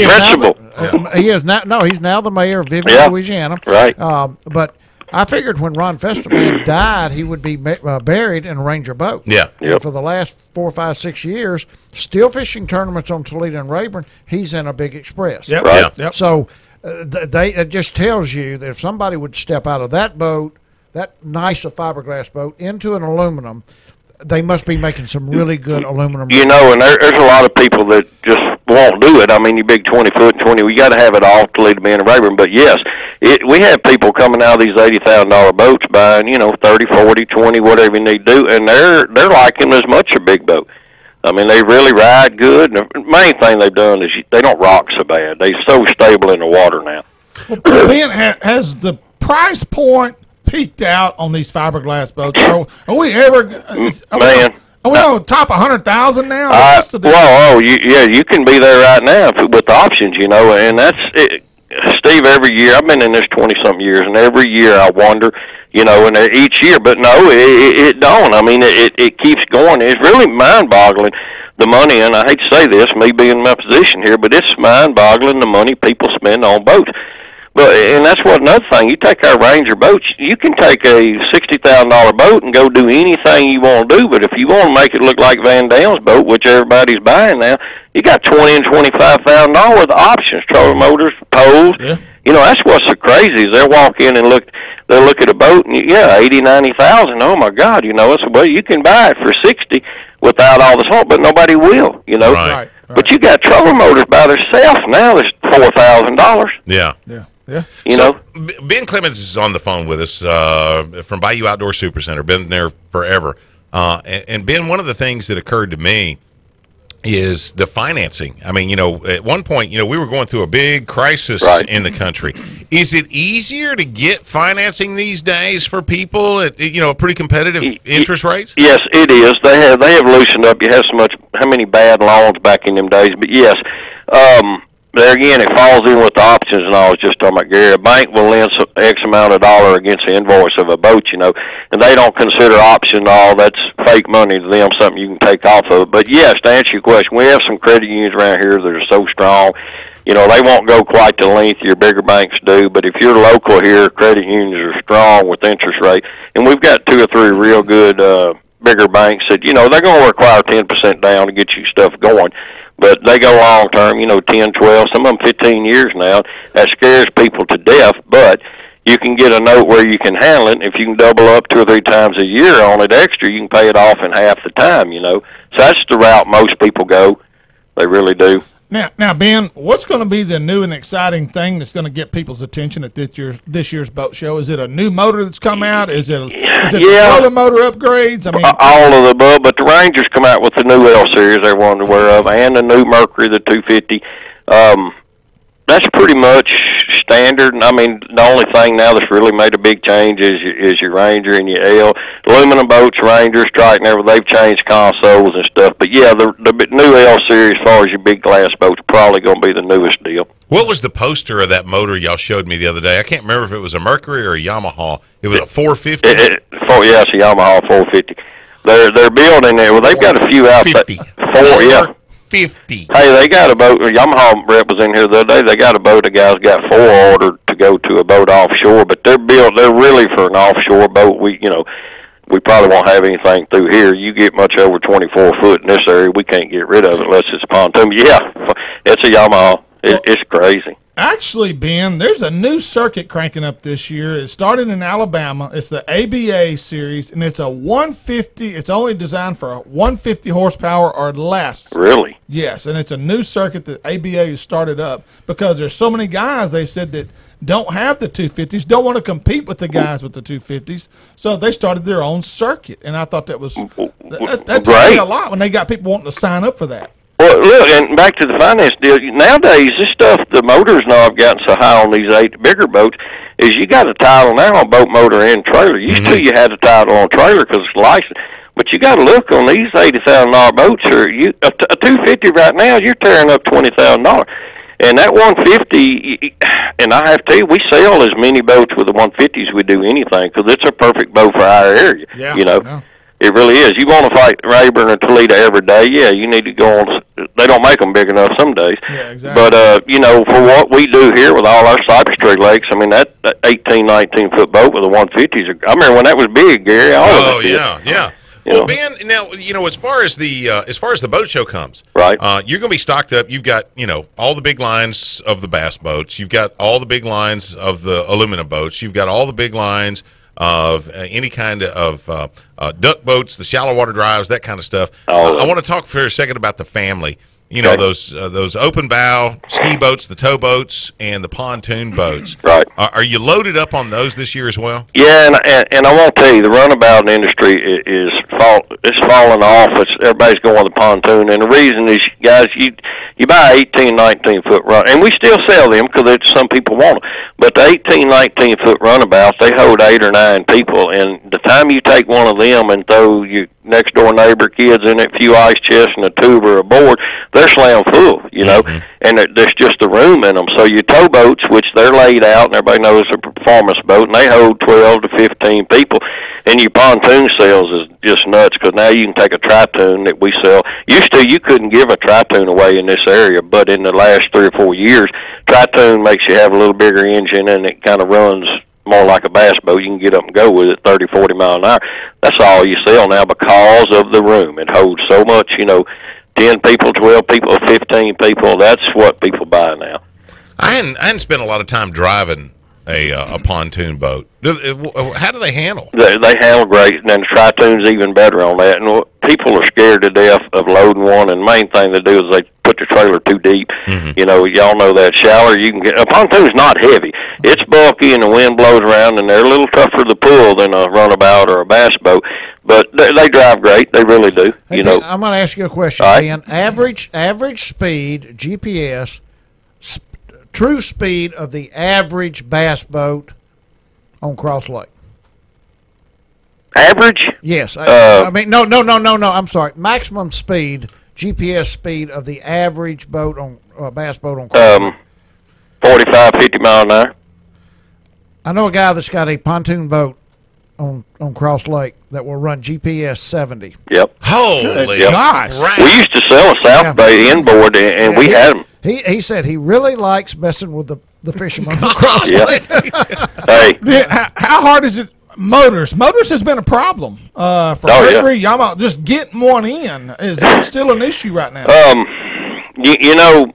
He's now the mayor of Vivian, Louisiana. Right. But I figured when Ron Festivan died, he would be buried in a Ranger boat. Yeah. And for the last 4, 5, 6 years, still fishing tournaments on Toledo and Rayburn, he's in a Big Express. Yep. Right. Yep. So it just tells you that if somebody would step out of that boat, that nice fiberglass boat, into an aluminum, they must be making some really good aluminum. And there's a lot of people that just won't do it. You big 20-foot, you got to have it all to lead to being a Rayburn. But yes, we have people coming out of these $80,000 boats buying, 30, 40, 20, whatever you need to do, and they're liking as much a big boat. They really ride good. And the main thing they've done is they don't rock so bad. They're so stable in the water now. Well, Ben, has the price point peaked out on these fiberglass boats? Are we ever? Man. Are we on top 100,000 now? You can be there right now with options, and that's it. Steve, every year, I've been in this 20-something years, and every year I wonder, and each year, but no, it don't. I mean, it keeps going. It's really mind-boggling, the money, and I hate to say this, me being in my position here, but it's mind-boggling the money people spend on boats. And that's what another thing. You take our Ranger boats, you can take a $60,000 boat and go do anything you want to do. But if you want to make it look like Van Dam's boat, which everybody's buying now, you got $20,000 and $25,000 worth of options, trolling motors, poles. Yeah. That's what's so crazy is they'll walk in and they'll look at a boat and $80,000, $90,000. Oh my God, it's well you can buy it for $60,000 without all the salt, but nobody will. Right. But you got trolling motors by themselves now. There's $4,000. Yeah. Yeah. So, Ben Clemens is on the phone with us from Bayou Outdoor Supercenter. Been there forever. And Ben, one of the things that occurred to me is the financing. I mean, at one point, we were going through a big crisis in the country. Is it easier to get financing these days for people at, pretty competitive interest rates? Yes, it is. They have loosened up. You have how many bad loans back in them days? But yes, there again, it falls in with the options, and I was just talking about, Gary, a bank will lend some X amount of dollar against the invoice of a boat, and they don't consider option all. That's fake money to them, something you can take off of. But yes, to answer your question, we have some credit unions around here that are so strong. They won't go quite the length your bigger banks do, but if you're local here, credit unions are strong with interest rate. And we've got 2 or 3 real good bigger banks that, they're going to require 10% down to get you stuff going. But they go long term, 10, 12, some of them 15 years now. That scares people to death, but you can get a note where you can handle it. If you can double up 2 or 3 times a year on it extra, you can pay it off in half the time, So that's the route most people go. They really do. Now, Ben, what's going to be the new and exciting thing that's going to get people's attention at this year's boat show? Is it a new motor that's come out? Is it the trolling motor upgrades? I mean, all of the above. But the Rangers come out with the new L series everyone's aware of, and the new Mercury, the 250. That's pretty much standard. I mean, the only thing now that's really made a big change is your Ranger and your L. Aluminum boats, Rangers, Triton, they've changed consoles and stuff. But yeah, the new L series, as far as your big glass boats, probably going to be the newest deal. What was the poster of that motor y'all showed me the other day? I can't remember if it was a Mercury or a Yamaha. It was a 450. It's a Yamaha 450. They're building it. Well, they've got a few out there. 50. Hey, they got a boat. Yamaha rep was in here the other day. They got a boat. The guy's got 4 ordered to go to a boat offshore, but they're really for an offshore boat. We probably won't have anything through here. You get much over 24 foot in this area, we can't get rid of it unless it's a pontoon. But yeah, it's a Yamaha. It's crazy. Actually, Ben, there's a new circuit cranking up this year. It started in Alabama. It's the ABA series, and it's a 150. It's only designed for a 150 horsepower or less. Really? Yes, and it's a new circuit that ABA has started up because there's so many guys, they said, that don't have the 250s, don't want to compete with the guys with the 250s, so they started their own circuit. And I thought that told me a lot when they got people wanting to sign up for that. Well, look, and back to the finance deal, nowadays, this stuff, the motors now have gotten so high on these 8 bigger boats, is you got a title now on boat motor and trailer. Used to you had a title on trailer because it's licensed. But you got to look on these $80,000 boats. A 250 right now, you're tearing up $20,000. And that 150, and I have to tell you, we sell as many boats with the 150s as we do anything because it's a perfect boat for our area, Yeah. It really is. You want to fight Rayburn or Toledo every day, yeah, you need to go on. They don't make them big enough some days. Yeah, exactly. But, for what we do here with all our Cypress Tree lakes, I mean, that 18, 19-foot boat with the 150s, I remember when that was big, Gary. Yeah. Well, Ben, now, as far as the boat show comes, right? You're going to be stocked up. You've got, all the big lines of the bass boats. You've got all the big lines of the aluminum boats. You've got all the big lines of any kind of duck boats, the shallow water drives, that kind of stuff. I want to talk for a second about the family. You know, those open bow ski boats, the towboats, and the pontoon boats. Right. Are you loaded up on those this year as well? Yeah, and I won't tell you, the runabout industry it's falling off. Everybody's going the pontoon, and the reason is, guys, you buy 18, 19-foot run, and we still sell them because some people want them. But the 18, 19-foot runabouts, they hold 8 or 9 people, and the time you take one of them and throw your next door neighbor kids in it, a few ice chests and a tube or a board, they're slam full, you know, and there's just the room in them. So your towboats, which they're laid out, and everybody knows a performance boat, and they hold 12 to 15 people, and your pontoon sales is just nuts because now you can take a tritoon that we sell. Used to, you couldn't give a tritoon away in this area, but in the last 3 or 4 years, tritoon makes you have a little bigger engine, and it kind of runs more like a bass boat. You can get up and go with it 30, 40 mile an hour. That's all you sell now because of the room. It holds so much, you know, 10 people, 12 people, 15 people. That's what people buy now. I hadn't spent a lot of time driving a pontoon boat. How do they handle? They handle great, and then the tritoon's even better on that. And people are scared to death of loading one, and the main thing they do is they put the trailer too deep. You know, y'all know that shallower you can get. A pontoon's not heavy. It's bulky, and the wind blows around, and they're a little tougher to pull than a runabout or a bass boat. But they drive great. They really do. Hey, you know, I'm going to ask you a question, Ben. Average speed, GPS, true speed of the average bass boat on Cross Lake. Average? Yes. I mean, no. I'm sorry. Maximum speed, GPS speed of the average boat on bass boat on Cross Lake. 45, 50 mile an hour. I know a guy that's got a pontoon boat on Cross Lake that will run GPS 70. Yep. Holy gosh. crap. We used to sell a South Bay inboard, and we had them. He said he really likes messing with the fishermen on Cross Lake. Hey. How hard is it? Motors has been a problem for every y'all. Just getting one in is that still an issue right now? You know,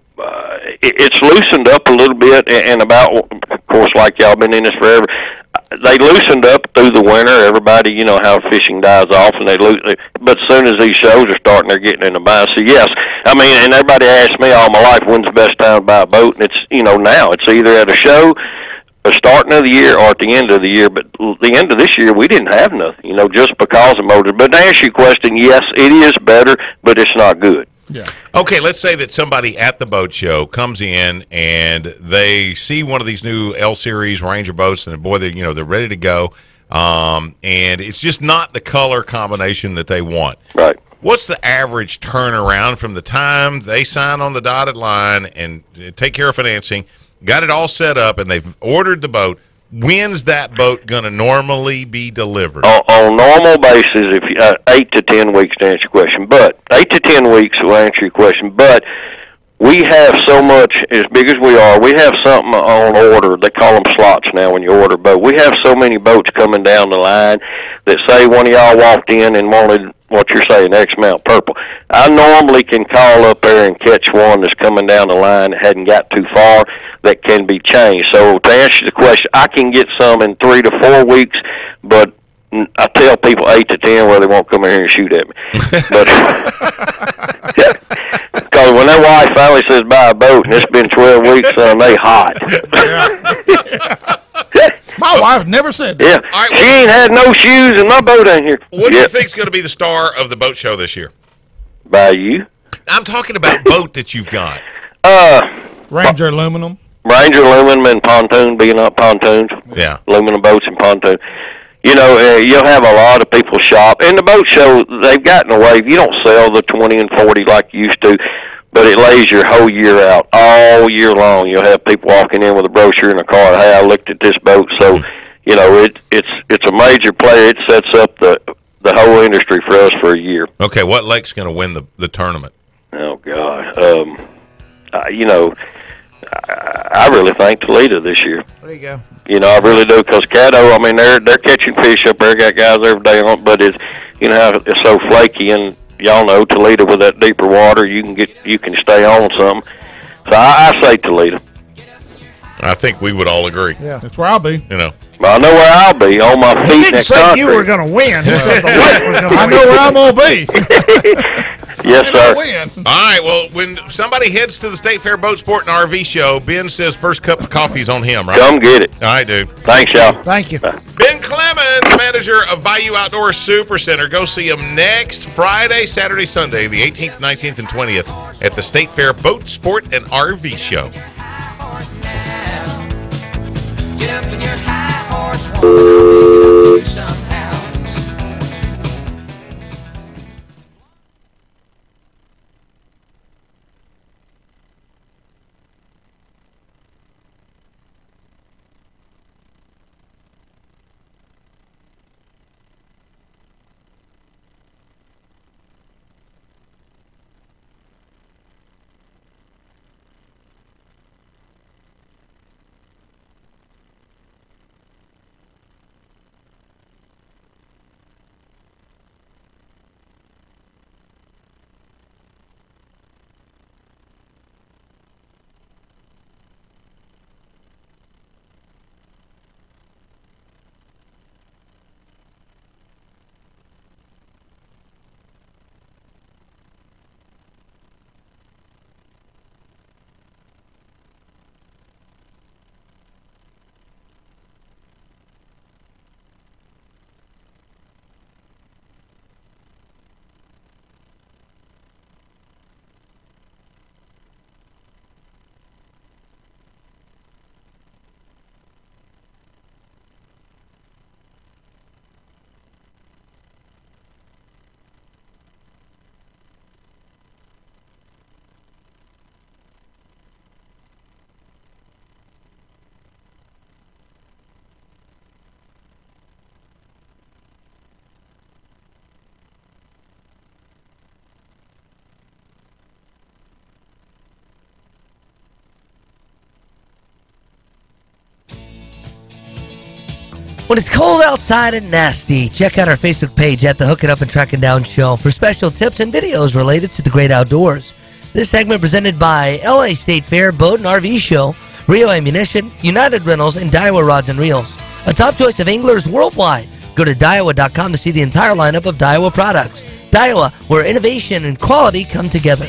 it's loosened up a little bit, and about, of course, like y'all been in this forever. They loosened up through the winter. Everybody, you know how fishing dies off, and but as soon as these shows are starting, they're getting in the bind. So yes, I mean, and everybody asks me all my life, when's the best time to buy a boat? And it's, you know, now it's either at a show, the starting of the year, or at the end of the year. But the end of this year, we didn't have nothing, you know, just because of motors. But to answer your question, yes, it is better, but it's not good. Yeah. Okay, let's say that somebody at the boat show comes in and they see one of these new L Series Ranger boats, and boy, they're ready to go, and it's just not the color combination that they want. Right. What's the average turnaround from the time they sign on the dotted line and take care of financing, got it all set up, and they've ordered the boat? When's that boat going to normally be delivered? On normal basis, if 8 to 10 weeks to answer your question. But 8 to 10 weeks will answer your question. But we have so much, as big as we are, we have something on order. They call them slots now when you order a boat. We have so many boats coming down the line that say one of y'all walked in and wanted what you're saying, X amount purple. I normally can call up there and catch one that's coming down the line that hadn't got too far that can be changed. So to answer the question, I can get some in 3 to 4 weeks, but I tell people 8 to 10 where they won't come in here and shoot at me. But because when their wife finally says buy a boat and it's been 12 weeks, they hot. My wife never said that. Yeah, right, she ain't had no shoes and my boat ain't here. What do you think's going to be the star of the boat show this year? By you? I'm talking about boat that you've got. Ranger aluminum. Ranger aluminum and pontoon, being up pontoons. Yeah. Aluminum boats and pontoon. You know, you'll have a lot of people shop. And the boat show, they've gotten away. You don't sell the 20 and 40 like you used to, but it lays your whole year out. All year long, you'll have people walking in with a brochure in a car. Hey, I looked at this boat. So, you know, it's a major player. It sets up the whole industry for us for a year. Okay, what lake's going to win the tournament? Oh, God. You know, I really think Toledo this year. There you go. You know, I really do, because Caddo, I mean, they're catching fish up there, got guys every day on it, but it's, you know, it's so flaky, and y'all know Toledo with that deeper water, you can stay on something. So I say Toledo. I think we would all agree. Yeah. That's where I'll be. You know. Well, I know where I'll be, on my feet He in didn't that say concrete. you were going to win. He said the lake was going to win. I know where I'm going to be. Yes, sir. Win. All right, well, when somebody heads to the State Fair Boat Sport and RV Show, Ben says first cup of coffee's on him, right? Come get it. All right, dude. Thanks, y'all. Thank you. Ben Clemens, manager of Bayou Outdoor Super Center. Go see him next Friday, Saturday, Sunday, the 18th, 19th, and 20th at the State Fair Boat Sport and RV Show. Get up in your high horse, woman, I'll make it somehow. When it's cold outside and nasty, check out our Facebook page at the Hook It Up and Tracking Down Show for special tips and videos related to the great outdoors. This segment presented by LA State Fair Boat and RV Show, Rio Ammunition, United Rentals, and Daiwa Rods and Reels. A top choice of anglers worldwide. Go to Daiwa.com to see the entire lineup of Daiwa products. Daiwa, where innovation and quality come together.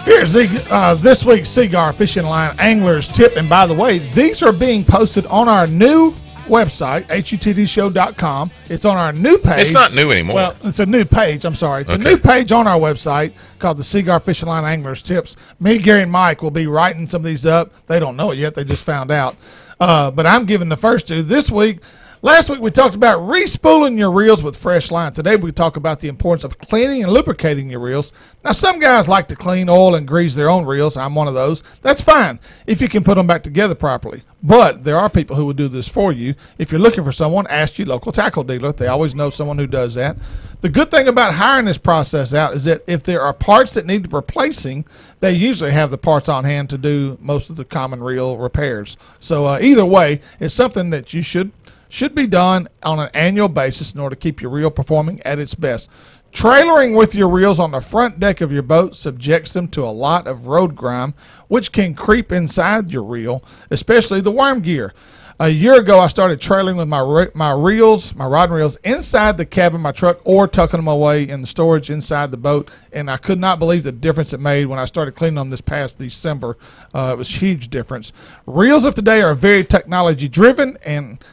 Here's this week's Cigar Fishing Line Angler's Tip. And by the way, these are being posted on our new website, HUTDshow.com. It's on our new page. It's not new anymore. Well, it's a new page. I'm sorry. It's a new page on our website called the Cigar Fishing Line Angler's Tips. Me, Gary, and Mike will be writing some of these up. They don't know it yet. They just found out. But I'm giving the first two. This week, last week we talked about respooling your reels with fresh line. Today we talk about the importance of cleaning and lubricating your reels. Now, some guys like to clean, oil, and grease their own reels. I'm one of those. That's fine if you can put them back together properly. But there are people who will do this for you. If you're looking for someone, ask your local tackle dealer. They always know someone who does that. The good thing about hiring this process out is that if there are parts that need replacing, they usually have the parts on hand to do most of the common reel repairs. So either way, it's something that you should be done on an annual basis in order to keep your reel performing at its best. Trailering with your reels on the front deck of your boat subjects them to a lot of road grime, which can creep inside your reel, especially the worm gear. A year ago, I started trailing with my rod and reels, inside the cab of my truck or tucking them away in the storage inside the boat, and I could not believe the difference it made when I started cleaning them this past December. It was a huge difference. Reels of today are very technology-driven, and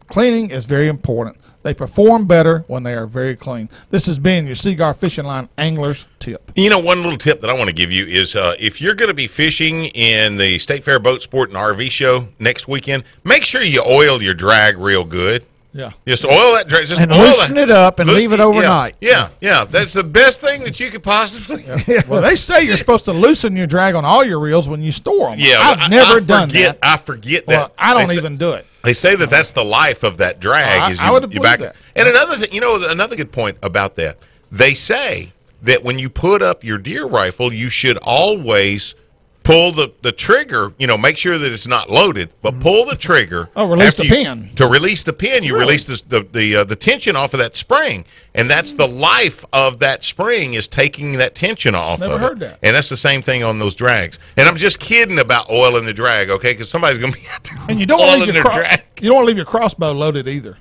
cleaning is very important. They perform better when they are very clean. This has been your Cigar Fishing Line Angler's Tip. You know, one little tip that I want to give you is if you're going to be fishing in the State Fair Boat Sport and RV Show next weekend, make sure you oil your drag real good. Yeah. Just oil that drag. Just and oil loosen it up and leave it overnight. Yeah. That's the best thing that you could possibly. Yeah. Well, they say you're supposed to loosen your drag on all your reels when you store them. Yeah, I've never done that. I forget that. Well, I don't even do it. They say that that's the life of that drag. I would believe that. And another thing, another good point about that. They say that when you put up your deer rifle, you should always pull the trigger, make sure that it's not loaded, but pull the trigger. Oh, release the pin. To release the pin, you release the tension off of that spring. And that's the life of that spring, is taking that tension off Never of heard it. that. And that's the same thing on those drags. And I'm just kidding about oiling the drag, okay? Because somebody's going to be out there And you don't want to leave oiling their drag. you don't want to leave your crossbow loaded either.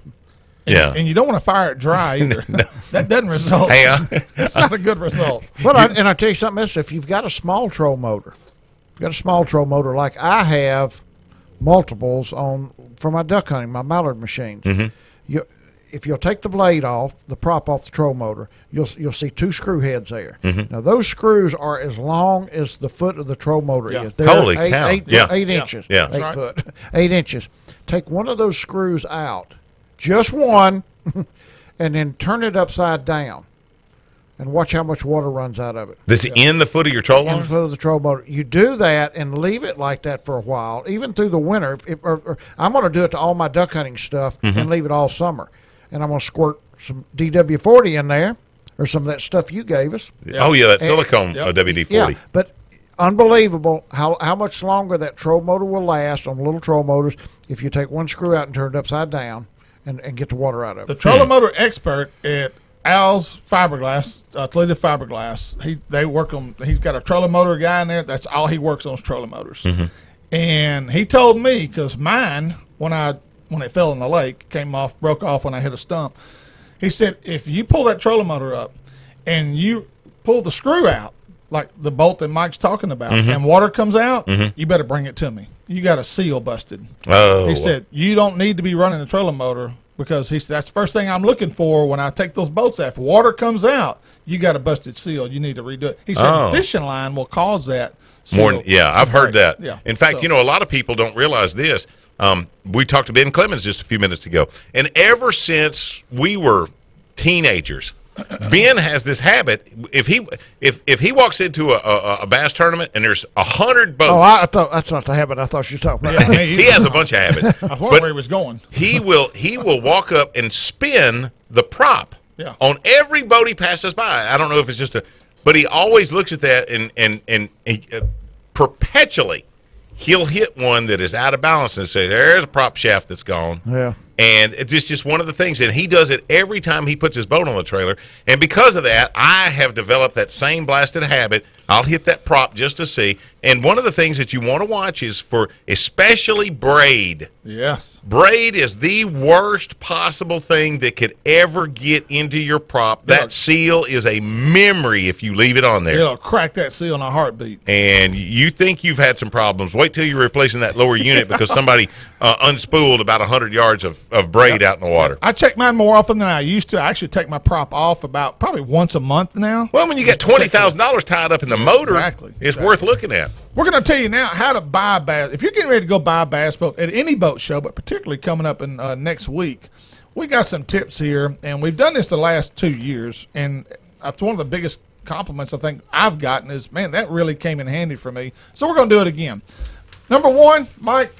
And you don't want to fire it dry either. That doesn't result. Hey, That's not a good result. But I tell you something else. If you've got a small troll motor, like I have multiples on for my duck hunting, my mallard machines. Mm-hmm. If you'll take the blade off, the prop off the troll motor, you'll see 2 screw heads there. Mm-hmm. Now those screws are as long as the foot of the troll motor is. They're Holy cow! 8 inches. Yeah. 8 foot. 8 inches. Take one of those screws out, just one, and then turn it upside down, and watch how much water runs out of it. This in the foot of your troll In the motor? foot of the troll motor. You do that and leave it like that for a while, even through the winter. Or I'm going to do it to all my duck hunting stuff and leave it all summer. And I'm going to squirt some DW40 in there, or some of that stuff you gave us. Oh yeah, that silicone WD-40. Yeah, but unbelievable how much longer that troll motor will last on little troll motors if you take one screw out and turn it upside down and get the water out of The it. trolling motor expert at Al's Fiberglass, Toledo Fiberglass, they work on. He's got a trolling motor guy in there. That's all he works on is trolling motors. And he told me, because mine, when it fell in the lake, broke off when I hit a stump. He said, if you pull that trolling motor up and you pull the screw out, like the bolt that Mike's talking about, and water comes out, you better bring it to me. You got a seal busted. Oh, He said, you don't need to be running a trolling motor, because he said, that's the first thing I'm looking for when I take those bolts out. If water comes out, you got a busted seal. You need to redo it. He said, fishing line will cause that seal. I've heard that. Yeah. In fact, a lot of people don't realize this. We talked to Ben Clemens just a few minutes ago, and ever since we were teenagers, Ben has this habit. If he walks into a bass tournament and there's 100 boats, I thought that's not the habit I thought you were talking about. he has a bunch of habits. I wonder where he was going. He will walk up and spin the prop on every boat he passes by. I don't know if it's but he always looks at that and he, perpetually he'll hit one that is out of balance and say, there's a prop shaft that's gone. Yeah. And it's just one of the things. And he does it every time he puts his boat on the trailer. And because of that, I have developed that same blasted habit. I'll hit that prop just to see. And one of the things that you want to watch is for especially braid. Yes. Braid is the worst possible thing that could ever get into your prop. That seal is a memory if you leave it on there. It'll crack that seal in a heartbeat. And you think you've had some problems. Wait till you're replacing that lower unit because somebody unspooled about 100 yards of braid out in the water. I check mine more often than I used to. I actually take my prop off about probably once a month now. Well, when you got $20,000 tied up in the motor, it's worth looking at. We're going to tell you now how to buy a bass. If you're getting ready to go buy a bass boat at any boat show, but particularly coming up in next week, we got some tips here, and we've done this the last 2 years, and that's one of the biggest compliments I think I've gotten is, man, that really came in handy for me. So we're going to do it again. Number one, Mike.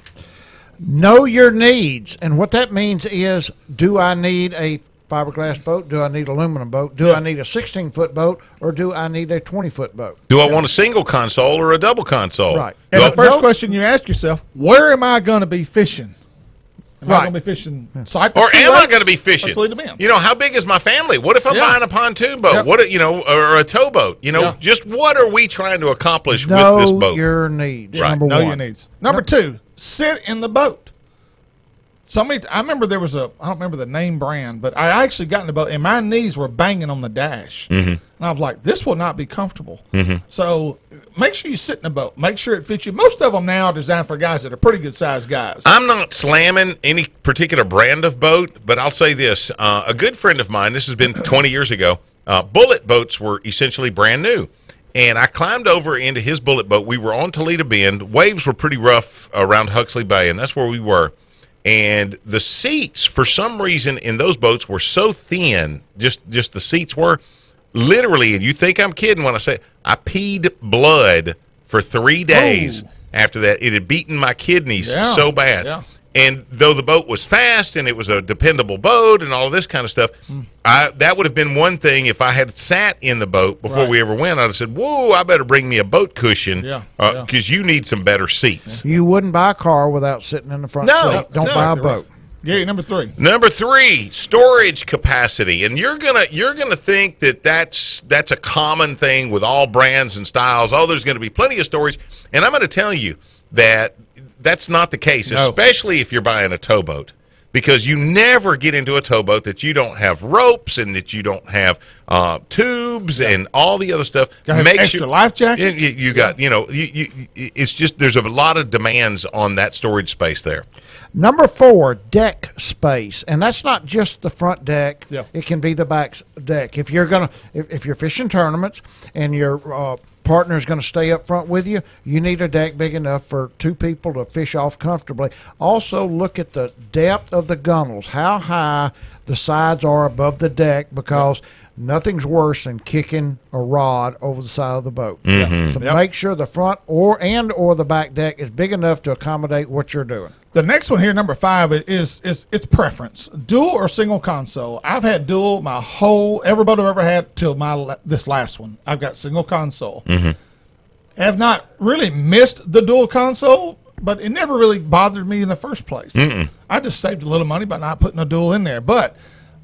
Know your needs, and what that means is, do I need a fiberglass boat? Do I need an aluminum boat? Do I need a 16-foot boat, or do I need a 20-foot boat? Do I want a single console or a double console? Right. And the first question you ask yourself, where am I going to be fishing? Am I going to be fishing Cypress? Or am I going to be fishing? Absolutely. How big is my family? What if I'm buying a pontoon boat? What, or a towboat? Just what are we trying to accomplish with this boat? Know your needs. Right. Number Know one. your needs. Number two, sit in the boat. I remember there was I don't remember the name brand, but I actually got in the boat and my knees were banging on the dash. And I was like, this will not be comfortable. So make sure you sit in the boat. Make sure it fits you. Most of them now are designed for guys that are pretty good sized guys. I'm not slamming any particular brand of boat, but I'll say this. A good friend of mine, this has been 20 years ago, bullet boats were essentially brand new. And I climbed over into his bullet boat. We were on Toledo Bend. Waves were pretty rough around Huxley Bay, and that's where we were. And the seats, for some reason, in those boats were so thin, just the seats were, literally, and you think I'm kidding when I say, I peed blood for 3 days after that. It had beaten my kidneys so bad. Yeah. And though the boat was fast and it was a dependable boat and all of this kind of stuff, that would have been one thing if I had sat in the boat before we ever went. I'd have said, whoa, I better bring me a boat cushion because you need some better seats. You wouldn't buy a car without sitting in the front seat. Don't buy a boat. Yeah, number three. Number three, storage capacity, and you're gonna think that's a common thing with all brands and styles. Oh, there's going to be plenty of storage, and I'm going to tell you that that's not the case, especially if you're buying a towboat. because you never get into a towboat that you don't have ropes and that you don't have tubes and all the other stuff. Gotta have extra life jackets. You got, it's just there's a lot of demands on that storage space there. Number 4, deck space, and that's not just the front deck. Yeah. It can be the back deck. If you're if you're fishing tournaments and your partner is going to stay up front with you, you need a deck big enough for 2 people to fish off comfortably. Also, look at the depth of the gunnels, how high the sides are above the deck, because nothing's worse than kicking a rod over the side of the boat. So make sure the front or the back deck is big enough to accommodate what you're doing. The next one here, number 5, is it's preference. Dual or single console. I've had dual every boat I've ever had till this last one. I've got single console. Have not really missed the dual console, but it never really bothered me in the first place. I just saved a little money by not putting a dual in there. But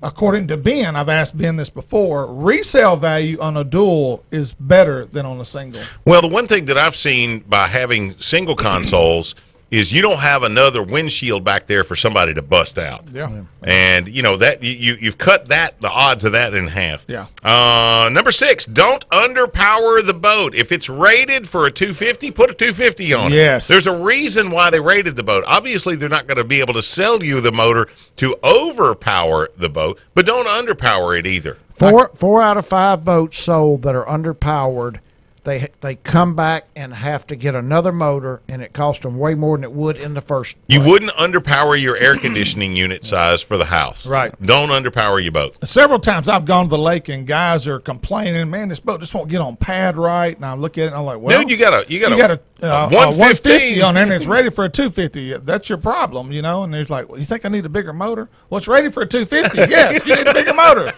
according to Ben, I've asked Ben this before, resale value on a dual is better than on a single. Well, the one thing that I've seen by having single consoles is you don't have another windshield back there for somebody to bust out. And that you've cut the odds of that in half. Number 6, don't underpower the boat. If it's rated for a 250, put a 250 on it. Yes. There's a reason why they rated the boat. Obviously, they're not going to be able to sell you the motor to overpower the boat, but don't underpower it either. 4 out of 5 boats sold that are underpowered, they come back and have to get another motor, and it costs them way more than it would in the first place. You wouldn't underpower your air conditioning unit size for the house. Right. Don't underpower your boat. Several times I've gone to the lake and guys are complaining, man, this boat just won't get on pad right. And I look at it and I'm like, well, dude, you got a 150 on there and it's rated for a 250. That's your problem, And they're like, well, you think I need a bigger motor? Well, it's rated for a 250. Yes, you need a bigger motor.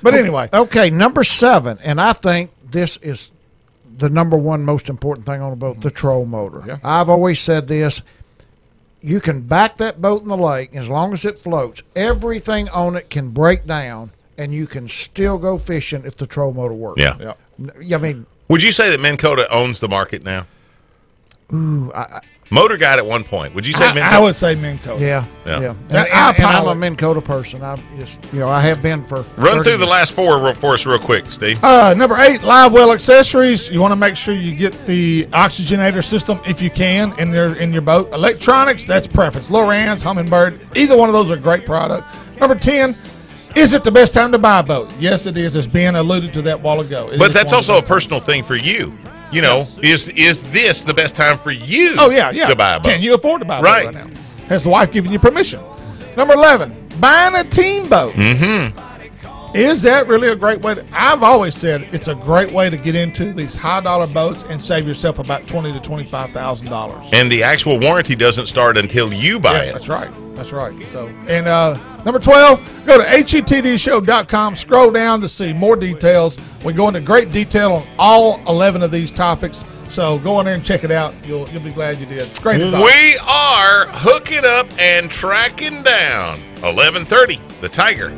But anyway. Okay, number 7, and I think this is the number 1 most important thing on a boat, the troll motor. I've always said this. You can back that boat in the lake as long as it floats. Everything on it can break down, and you can still go fishing if the troll motor works. Yeah. I mean, would you say that Minn Kota owns the market now? Motor Guide at one point. Would you say Minn Kota? I would say Minn Kota. Yeah. And I'm a Minn Kota person. I have been for. Run through the last 4 for us real quick, Steve. Number 8, live well accessories. You want to make sure you get the oxygenator system if you can in your boat. Electronics, that's preference. Loran's, Humminbird, either one of those are a great product. Number 10. Is it the best time to buy a boat? Yes, it is, as Ben alluded to that a while ago. But that's also a personal thing for you. Is this the best time for you to buy a boat? Can you afford to buy a boat right now? Has the wife given you permission? Number 11, buying a team boat. Is that really a great way I've always said it's a great way to get into these high-dollar boats and save yourself about $20,000 to $25,000. And the actual warranty doesn't start until you buy it. That's right. So, and number 12, go to HUTDshow.com, scroll down to see more details. We go into great detail on all 11 of these topics. So go in there and check it out. You'll be glad you did. Great advice. We are hooking up and tracking down 1130, the Tiger.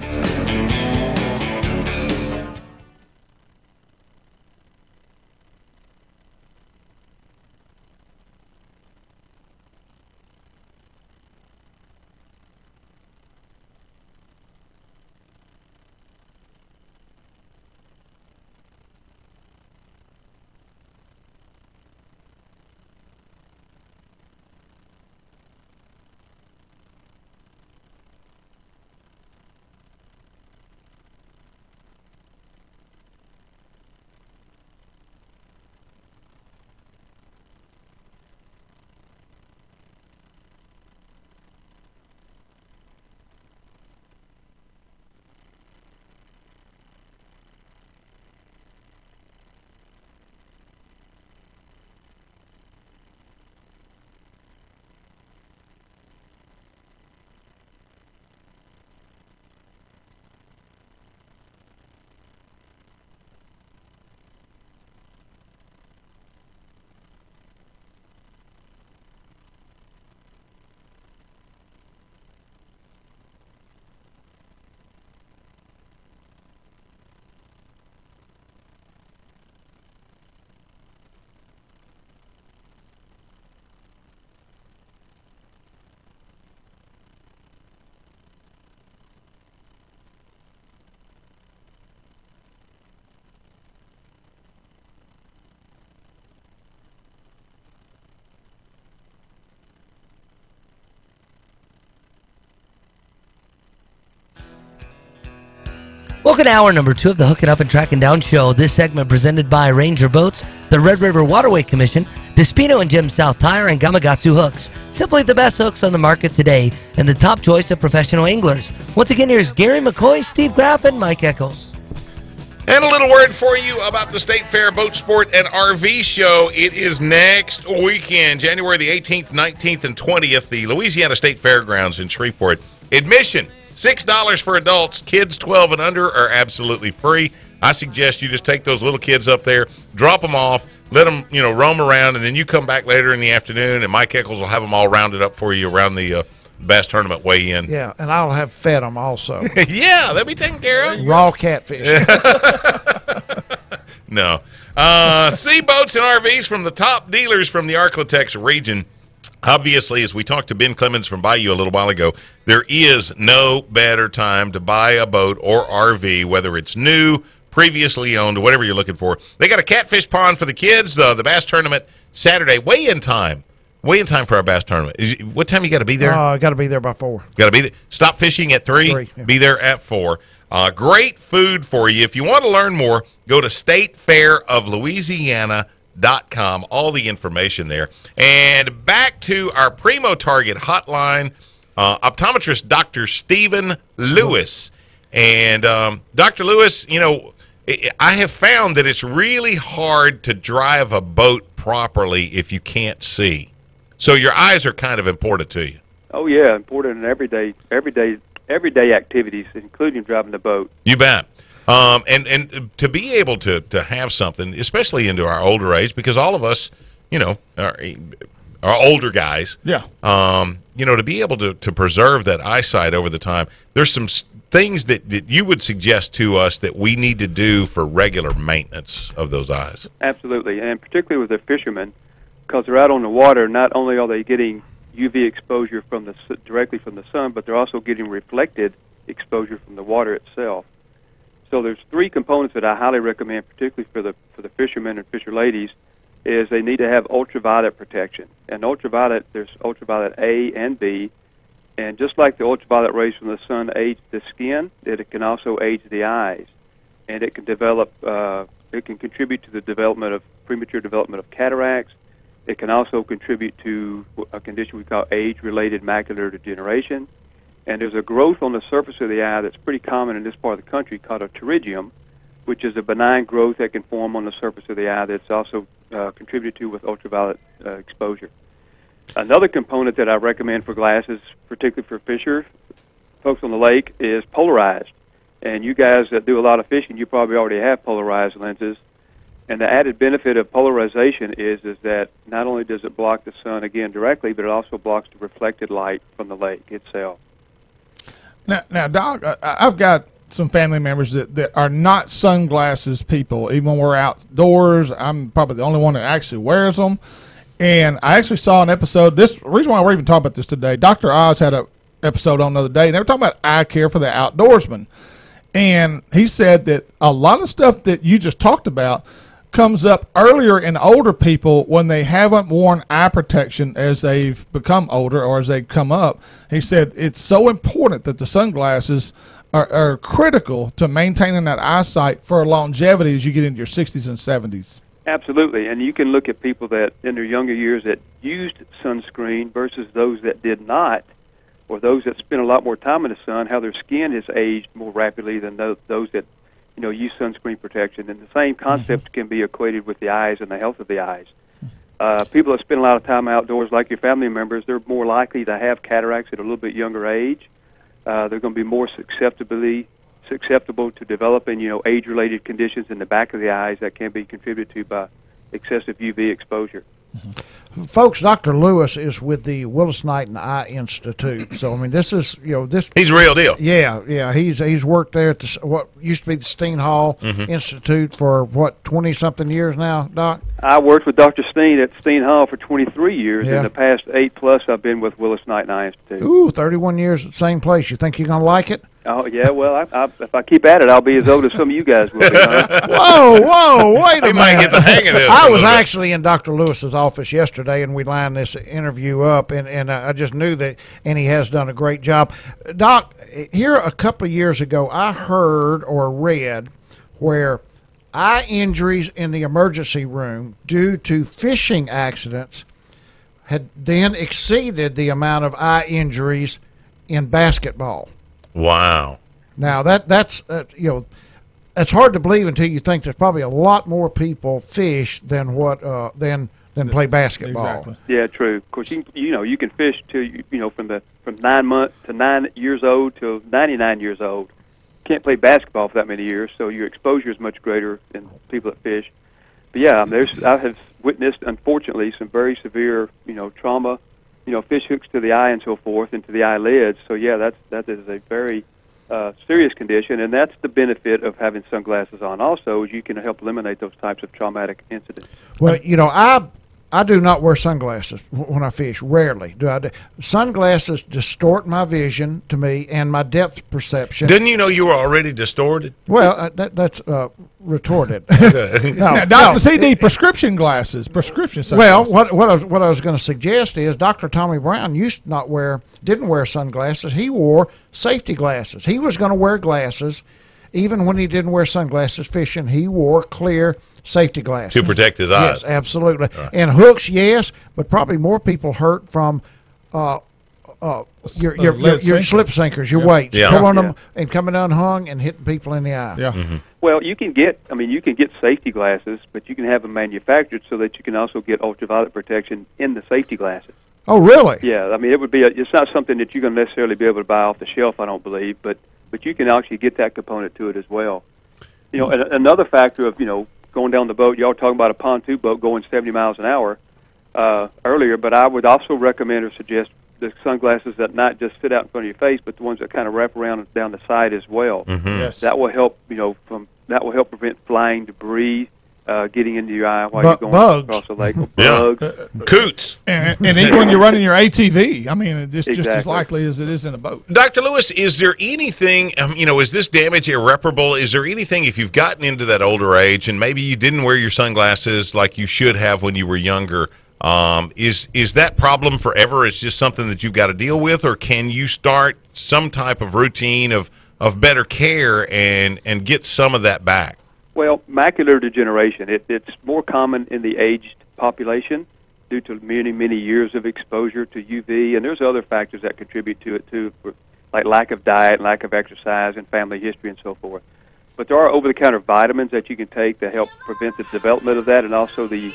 Welcome to hour number 2 of the Hooking Up and Tracking Down show. This segment presented by Ranger Boats, the Red River Waterway Commission, Despino and Jim South Tire, and Gamakatsu Hooks. Simply the best hooks on the market today and the top choice of professional anglers. Once again, here's Gary McCoy, Steve Graff, and Mike Eccles. And a little word for you about the State Fair Boat Sport and RV Show. It is next weekend, January the 18th, 19th, and 20th, the Louisiana State Fairgrounds in Shreveport. Admission, $6 for adults. Kids 12 and under are absolutely free. I suggest you just take those little kids up there, drop them off, let them, roam around, and then you come back later in the afternoon, and Mike Eccles will have them all rounded up for you around the Bass Tournament weigh-in. Yeah, and I'll have fed them also. Yeah, they'll be taken care of. Raw catfish. No. Sea boats and RVs from the top dealers from the Arklatex region. Obviously, as we talked to Ben Clemens from Bayou a little while ago, there is no better time to buy a boat or RV, whether it's new, previously owned, or whatever you're looking for. They got a catfish pond for the kids, the Bass Tournament Saturday. Weigh-in time for our Bass Tournament. What time you got to be there? Got to be there by 4. Got to be there. Stop fishing at 3. Yeah. Be there at 4. Great food for you. If you want to learn more, go to statefairoflouisiana.com. All the information there. And back to our Primo Target hotline, optometrist Dr. Stephen Lewis. And Dr. Lewis, I have found that it's really hard to drive a boat properly if you can't see. So your eyes are kind of important to you. Oh yeah, important in everyday activities, including driving the boat. You bet. And to be able to have something, especially into our older age, because all of us, are older guys. Yeah. To be able to preserve that eyesight over the time, there's some things that you would suggest to us that we need to do for regular maintenance of those eyes. Absolutely, and particularly with the fishermen, because they're out on the water. Not only are they getting UV exposure directly from the sun, but they're also getting reflected exposure from the water itself. So there's 3 components that I highly recommend, particularly for the fishermen and fisher ladies, is they need to have ultraviolet protection. And ultraviolet, there's ultraviolet A and B, and just like the ultraviolet rays from the sun age the skin, it can also age the eyes, and it can contribute to the premature development of cataracts. It can also contribute to a condition we call age-related macular degeneration. And there's a growth on the surface of the eye that's pretty common in this part of the country called a pterygium, which is a benign growth that can form on the surface of the eye that's also contributed to with ultraviolet exposure. Another component that I recommend for glasses, particularly for fishers, folks on the lake, is polarized. And you guys that do a lot of fishing, you probably already have polarized lenses. And the added benefit of polarization is that not only does it block the sun again directly, but it also blocks the reflected light from the lake itself. Now, Doc, I've got some family members that are not sunglasses people. Even when we're outdoors, I'm probably the only one that actually wears them. And I actually saw an episode. The reason why we're even talking about this today, Dr. Oz had an episode on the other day, and they were talking about eye care for the outdoorsman. And he said that a lot of stuff that you just talked about comes up earlier in older people when they haven't worn eye protection as they've become older or as they come up. He said it's so important that the sunglasses are critical to maintaining that eyesight for longevity as you get into your 60s and 70s. Absolutely, and you can look at people that in their younger years that used sunscreen versus those that did not, or those that spent a lot more time in the sun, how their skin has aged more rapidly than those that use sunscreen protection. And the same concept can be equated with the eyes and the health of the eyes. People that spend a lot of time outdoors, like your family members, they're more likely to have cataracts at a little bit younger age. They're going to be more susceptible to developing, age-related conditions in the back of the eyes that can be contributed to by excessive UV exposure. Folks, Dr. Lewis is with the Willis Knighton Eye Institute. So, I mean, this is, this... He's a real deal. Yeah. He's worked there at what used to be the Steen Hall Institute for, 20-something years now, Doc? I worked with Dr. Steen at Steen Hall for 23 years. Yeah. In the past 8+ I've been with Willis Knighton Eye Institute. Ooh, 31 years at the same place. You think you're going to like it? Oh yeah, well, if I keep at it, I'll be as old as some of you guys will be. Huh? Whoa, wait a You might get minute. the hang of this. I a was little bit. actually in Dr. Lewis's office yesterday, and we lined this interview up, and I just knew that, and he has done a great job. Doc, here a couple of years ago, I heard or read where eye injuries in the emergency room due to fishing accidents had then exceeded the amount of eye injuries in basketball. Wow. Now that's it's hard to believe until you think there's probably a lot more people fish than what than play basketball. Exactly. Yeah, true. Of course, you can fish from 9 months to 9 years old to 99 years old. Can't play basketball for that many years, so your exposure is much greater than people that fish. But yeah, I have witnessed, unfortunately, some very severe trauma, fish hooks to the eye and so forth, and to the eyelids. So yeah, that is a very serious condition, and that's the benefit of having sunglasses on. Also, is you can help eliminate those types of traumatic incidents. Well, I do not wear sunglasses when I fish. Rarely do I. Sunglasses distort my vision to me and my depth perception. Didn't you know you were already distorted? Well, that's retorted. Now, Dr. CD, prescription glasses, prescription Well, sunglasses. what I was going to suggest is Dr. Tommy Brown didn't wear sunglasses. He wore safety glasses. He was going to wear glasses, even when he didn't wear sunglasses fishing. He wore clear safety glasses To protect his eyes. Yes, absolutely. And hooks, yes, but probably more people hurt from your lead sinker. slip sinkers, your weights, Yeah. pulling them and coming unhung and hitting people in the eye. Yeah. Well, you can get safety glasses, but you can have them manufactured so that you can also get ultraviolet protection in the safety glasses. Oh, really? Yeah, I mean, it's not something that you're going to necessarily be able to buy off the shelf, I don't believe, but you can actually get that component to it as well. And another factor of, going down the boat, y'all talking about a pontoon boat going 70 miles an hour earlier, but I would also recommend or suggest the sunglasses that not just fit out in front of your face, but the ones that kind of wrap around and down the side as well. Yes. That will help, prevent flying debris getting into your eye while you're going bugs. across the lake. Or Yeah. bugs. Coots. And even when you're running your ATV, I mean, it's just as Exactly. likely as it is in a boat. Dr. Lewis, is there anything, is this damage irreparable? Is there anything, if you've gotten into that older age and maybe you didn't wear your sunglasses like you should have when you were younger, is that problem forever? It's just something that you've got to deal with, or can you start some type of routine of better care and get some of that back? Well, macular degeneration, it's more common in the aged population due to many, many years of exposure to UV, and there's other factors that contribute to it too, like lack of diet, lack of exercise, and family history and so forth. But there are over-the-counter vitamins that you can take to help prevent the development of that and also the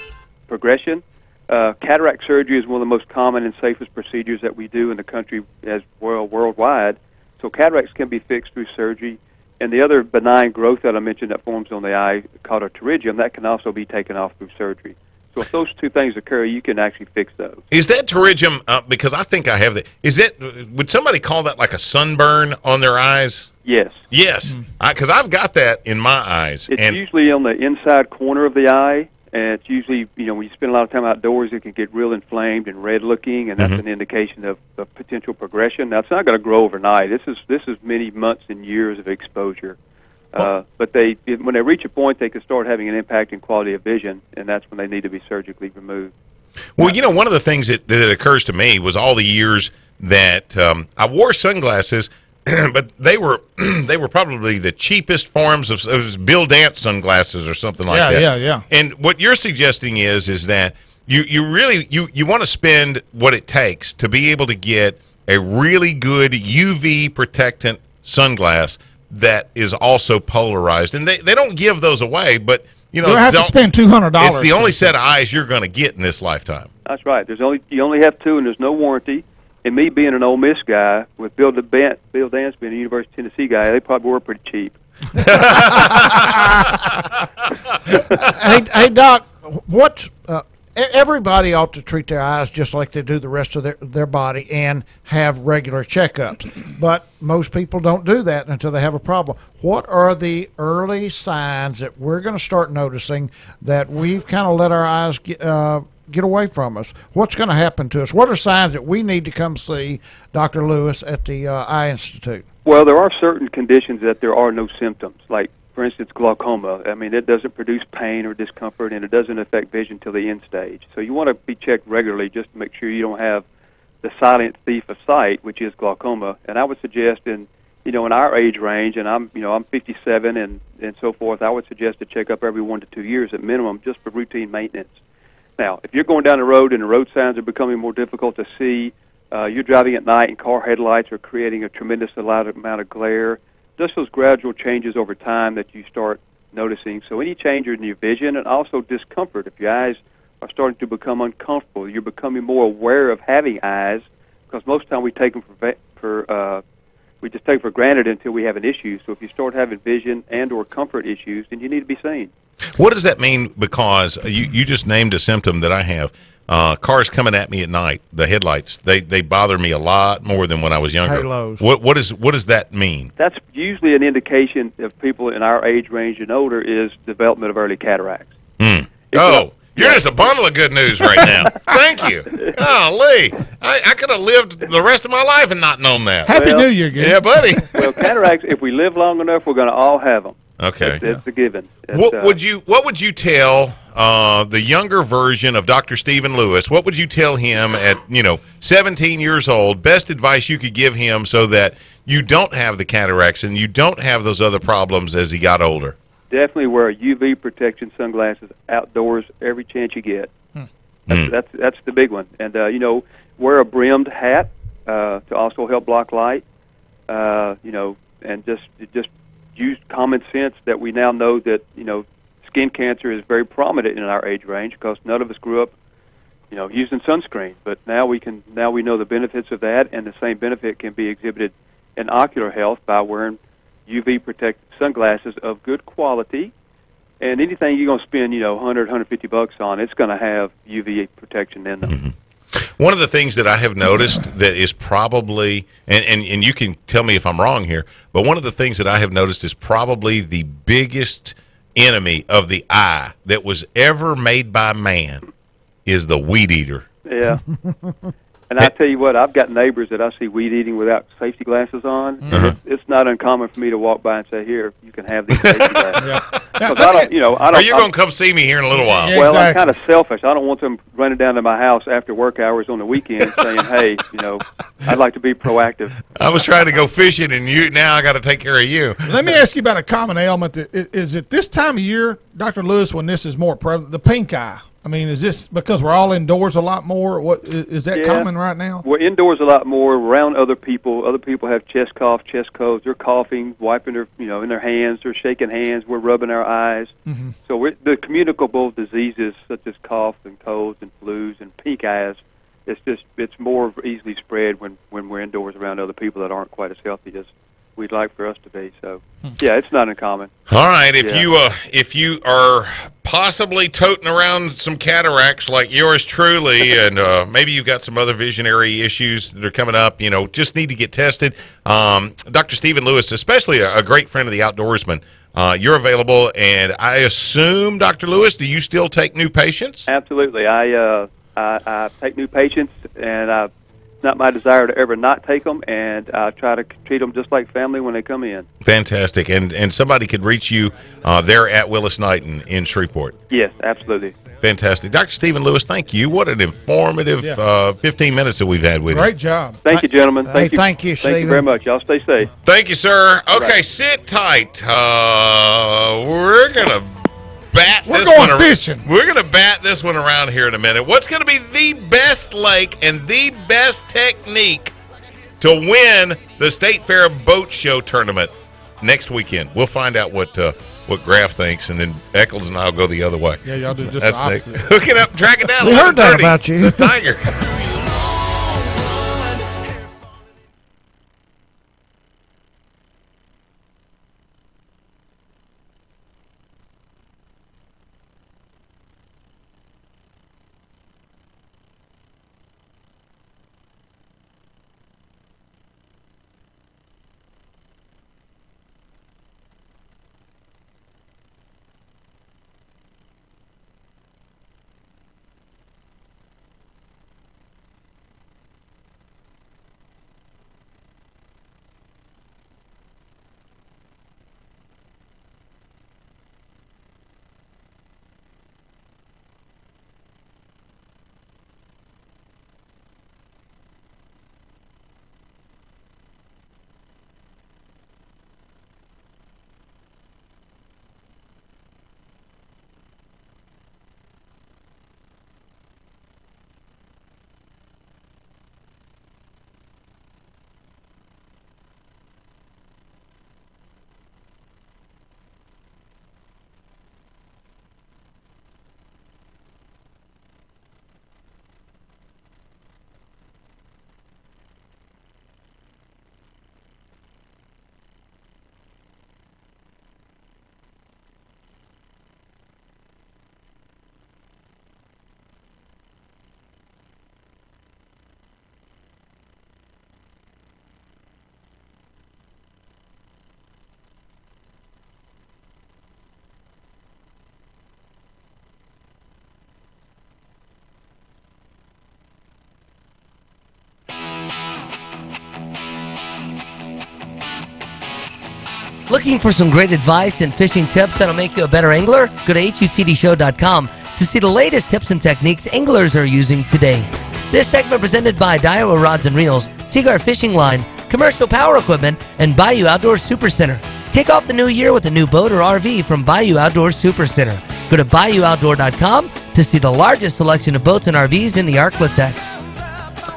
progression. Cataract surgery is one of the most common and safest procedures that we do in the country as well worldwide. So cataracts can be fixed through surgery. And the other benign growth that I mentioned that forms on the eye, called a pterygium, that can also be taken off through surgery. So if those two things occur, you can actually fix those. Is that pterygium, because I think I have that, would somebody call that like a sunburn on their eyes? Yes. Yes, because I've got that in my eyes. It's and usually on the inside corner of the eye, and it's usually, when you spend a lot of time outdoors, it can get real inflamed and red-looking, and that's an indication of potential progression. Now, it's not going to grow overnight. This is many months and years of exposure. But when they reach a point, they can start having an impact in quality of vision, and that's when they need to be surgically removed. Well, one of the things that occurs to me was all the years that I wore sunglasses, but they were probably the cheapest forms of Bill Dance sunglasses or something like that. Yeah. And what you're suggesting is that you really want to spend what it takes to be able to get a really good UV protectant sunglass that is also polarized, and they don't give those away, but You'll have to spend $200. It's the only set of eyes you're going to get in this lifetime. That's right. You only have two, and there's no warranty. And me being an Ole Miss guy, with Bill Dance being a University of Tennessee guy, they probably were pretty cheap. Hey, Doc, everybody ought to treat their eyes just like they do the rest of their body and have regular checkups. But most people don't do that until they have a problem. What are the early signs that we're going to start noticing that we've kind of let our eyes get away from us? What's going to happen to us? What are signs that we need to come see Dr. Lewis at the Eye Institute? Well, there are certain conditions that there are no symptoms, like, for instance, glaucoma. I mean, it doesn't produce pain or discomfort, and it doesn't affect vision till the end stage. So you want to be checked regularly just to make sure you don't have the silent thief of sight, which is glaucoma. And I would suggest in our age range, and I'm 57 and so forth, I would suggest to check up every 1 to 2 years at minimum just for routine maintenance. Now, if you're going down the road and the road signs are becoming more difficult to see, you're driving at night and car headlights are creating a tremendous amount of glare, just those gradual changes over time that you start noticing. So any change in your vision and also discomfort, if your eyes are starting to become uncomfortable, you're becoming more aware of having eyes, because most of the time we take them we just take for granted until we have an issue. So if you start having vision and or comfort issues, then you need to be seen. What does that mean? Because you just named a symptom that I have. Cars coming at me at night, the headlights, they bother me a lot more than when I was younger. Halos. What does that mean? That's usually an indication of people in our age range and older is development of early cataracts. You're just a bundle of good news right now. Thank you. Oh, Lee, I could have lived the rest of my life and not known that. Happy New Year, Gary. Yeah, buddy. Well, cataracts, if we live long enough, we're going to all have them. Okay. It's a given. What would you tell the younger version of Dr. Stephen Lewis? What would you tell him at 17 years old? Best advice you could give him so that you don't have the cataracts and you don't have those other problems as he got older. Definitely wear UV protection sunglasses outdoors every chance you get. That's the big one. And wear a brimmed hat to also help block light. And just use common sense that we now know that skin cancer is very prominent in our age range because none of us grew up using sunscreen. But now we know the benefits of that, and the same benefit can be exhibited in ocular health by wearing UV protected sunglasses of good quality. And anything you're going to spend, $100-$150 on, it's going to have UV protection in them. Mm-hmm. One of the things that I have noticed that is probably, and you can tell me if I'm wrong here, but one of the things that I have noticed is probably the biggest enemy of the eye that was ever made by man is the weed eater. Yeah. And I tell you what, I've got neighbors that I see weed eating without safety glasses on. Uh-huh. It's not uncommon for me to walk by and say, "Here, you can have these safety glasses." Yeah. I don't. Are you going to come see me here in a little while? Yeah, Well, exactly. I'm kind of selfish. I don't want them running down to my house after work hours on the weekend saying, "Hey, I'd like to be proactive." I was trying to go fishing, and now I got to take care of you. Let me ask you about a common ailment. Is it this time of year, Dr. Lewis, when this is more prevalent, the pink eye? I mean, is this because we're all indoors a lot more? What is that common right now? We're indoors a lot more, around other people. Other people have chest cough, chest colds. They're coughing, wiping their, in their hands. They're shaking hands. We're rubbing our eyes. Mm-hmm. So the communicable diseases such as cough and colds and flus and pink eyes, it's more easily spread when we're indoors around other people that aren't quite as healthy as we'd like for us to be. So, yeah, it's not uncommon. All right, if you are possibly toting around some cataracts like yours truly, and maybe you've got some other visionary issues that are coming up, just need to get tested. Dr. Stephen Lewis, especially a great friend of the Outdoorsman, you're available, and I assume, Dr. Lewis, do you still take new patients? Absolutely. I take new patients, and it's not my desire to ever not take them, and I try to treat them just like family when they come in. Fantastic. And somebody could reach you there at Willis Knighton in Shreveport. Yes, absolutely. Fantastic. Dr. Stephen Lewis, thank you. What an informative 15 minutes that we've had with you. Great job. Thank you, gentlemen. Thank you, Thank you Stephen. very much. Y'all stay safe. Thank you, sir. Okay, right. sit tight. We're going to bat We're this going one. fishing. We're going to bat this one around here in a minute. What's going to be the best lake and the best technique to win the State Fair Boat Show tournament next weekend? We'll find out what Graf thinks, and then Eccles and I will go the other way. Yeah, y'all do just That's the next. opposite. Hooking up, tracking down. We heard that 11:30, about you. The Tiger. Looking for some great advice and fishing tips that'll make you a better angler? Go to HUTDshow.com to see the latest tips and techniques anglers are using today. This segment presented by Daiwa Rods and Reels, Seaguar Fishing Line, Commercial Power Equipment, and Bayou Outdoor Supercenter. Kick off the new year with a new boat or RV from Bayou Outdoor Supercenter. Go to BayouOutdoor.com to see the largest selection of boats and RVs in the Arklatex.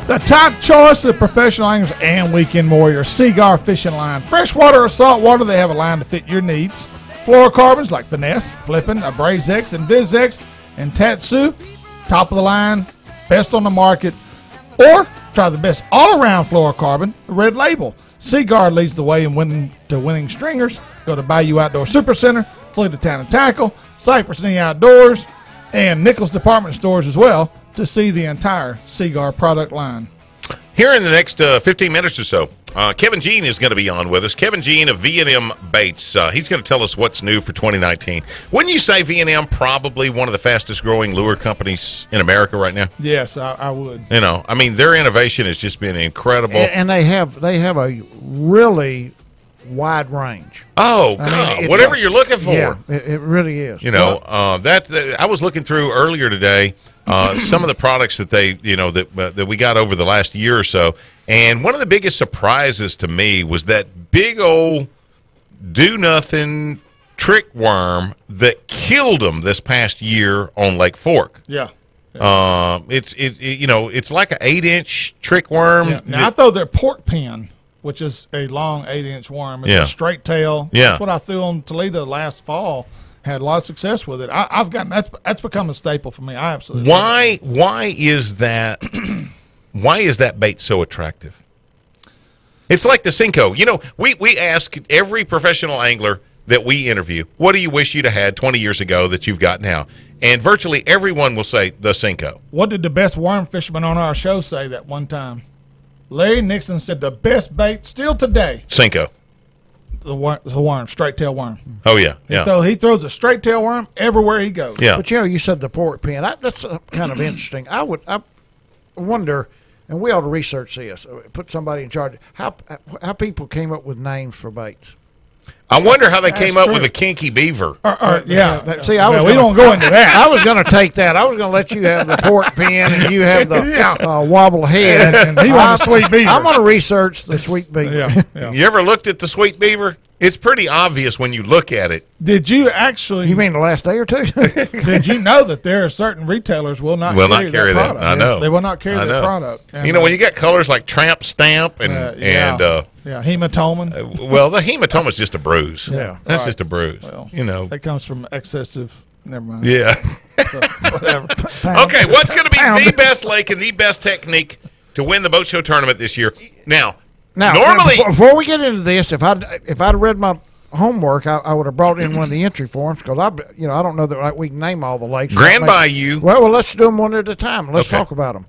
The top choice of professional anglers and weekend warriors, Seaguar Fishing Line. Freshwater or saltwater, they have a line to fit your needs. Fluorocarbons like Finesse, Flippin', AbrazeX, and BizX, and Tatsu, top of the line, best on the market. Or try the best all-around fluorocarbon, Red Label. Seaguar leads the way in winning stringers. Go to Bayou Outdoor Supercenter, Toledo Town and Tackle, Cypress Knee Outdoors, and Nichols Department Stores as well to see the entire Seaguar product line. Here in the next 15 minutes or so, Kevin Jean is going to be on with us. Kevin Jean of V&M Baits. He's going to tell us what's new for 2019. Wouldn't you say V&M probably one of the fastest growing lure companies in America right now? Yes, I would. You know, I mean, their innovation has just been incredible. And they have a really wide range. Oh, God, whatever you're looking for. Yeah, it really is. You know, I was looking through earlier today some of the products that that we got over the last year or so, and one of the biggest surprises to me was that big old do-nothing trick worm that killed them this past year on Lake Fork. Yeah. It's like an 8-inch trick worm. Yeah. Now, I throw their pork pin, which is a long 8-inch worm. It's a straight tail. Yeah. That's what I threw on Toledo last fall. Had a lot of success with it. I've gotten that's become a staple for me. I absolutely why is that why is that bait so attractive? It's like the Cinco. You know, we ask every professional angler that we interview, what do you wish you'd have had 20 years ago that you've got now? And virtually everyone will say the Cinco. What did the best worm fisherman on our show say that one time? Larry Nixon said the best bait still today. Cinco. The worm, straight tail worm. Oh yeah, yeah. He throws a straight tail worm everywhere he goes. Yeah. But you said the pork pin. That's kind of interesting. I wonder, and we ought to research this. Put somebody in charge. How people came up with names for baits. I wonder how they came up with a kinky beaver. Yeah. See, we don't go into that. I was going to take that. I was going to let you have the pork pin and you have the wobble head. And he wants a sweet beaver. I'm going to research the sweet beaver. Yeah. You ever looked at the sweet beaver? It's pretty obvious when you look at it. Did you actually? You mean the last day or two? Did you know that there are certain retailers will not carry that product? I know. They will not carry that product. And, when you get colors like Tramp Stamp and hematoman. Well, the hematoma's just a bruise. Yeah, that's just a bruise. Well, that comes from excessive. Never mind. Yeah. So, whatever. Okay, what's going to be the best lake and the best technique to win the boat show tournament this year? Now, normally before we get into this, if I'd read my homework, I would have brought in one of the entry forms because I don't know that we can name all the lakes. Grand Bayou. Well, let's do them one at a time. Let's talk about them.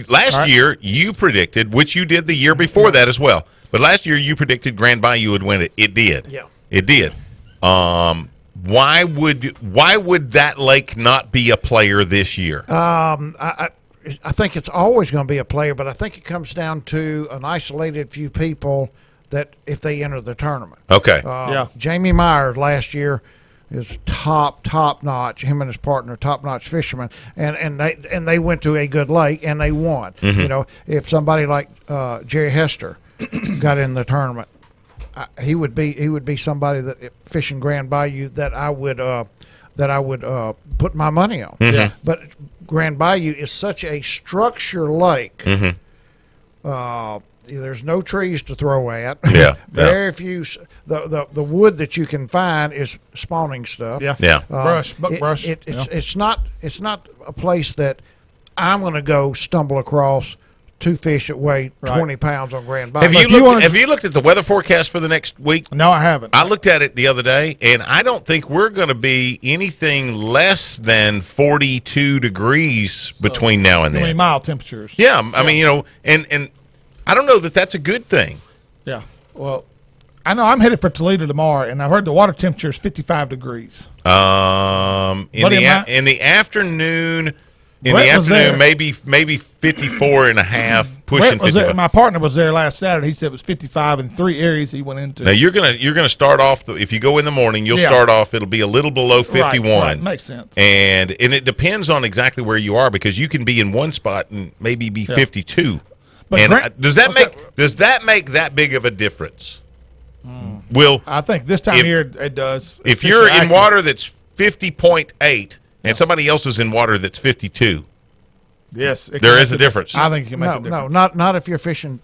Last year you predicted, which you did the year before that as well. But last year you predicted Grand Bayou would win it. It did. Yeah, it did. Why would that lake not be a player this year? I think it's always going to be a player, but I think it comes down to an isolated few people that if they enter the tournament. Okay. Jamie Myers last year is top notch. Him and his partner, top notch fishermen, and they went to a good lake and they won. Mm-hmm. You know, if somebody like Jerry Hester got in the tournament, he would be somebody that fishing Grand Bayou that I would put my money on. Mm-hmm. Yeah. But Grand Bayou is such a structure lake. Mm-hmm. There's no trees to throw at. Yeah. Very few. The wood that you can find is spawning stuff. Yeah. Yeah. Brush. It's not a place that I'm going to go stumble across two fish that weigh 20 pounds on Grand Bayou. Have you looked at the weather forecast for the next week? No, I haven't. I looked at it the other day, and I don't think we're going to be anything less than 42 degrees between now and then. I mean, mild temperatures. Yeah, I mean, and I don't know that that's a good thing. Yeah. Well, I know I'm headed for Toledo tomorrow, and I heard the water temperature is 55 degrees. In the afternoon. In the afternoon, maybe 54 and a half, pushing was 55. my partner was there last Saturday. He said it was 55 in 3 areas he went into. Now you're gonna start off if you go in the morning, you'll start off. It'll be a little below 51. Right, makes sense. And it depends on exactly where you are because you can be in one spot and maybe be 52. But and does that make that big of a difference? Will I think this time of year it does. If you're in water that's 50.8 and somebody else is in water that's 52. Yes, there is a difference. I think you can make a difference. No, not if you're fishing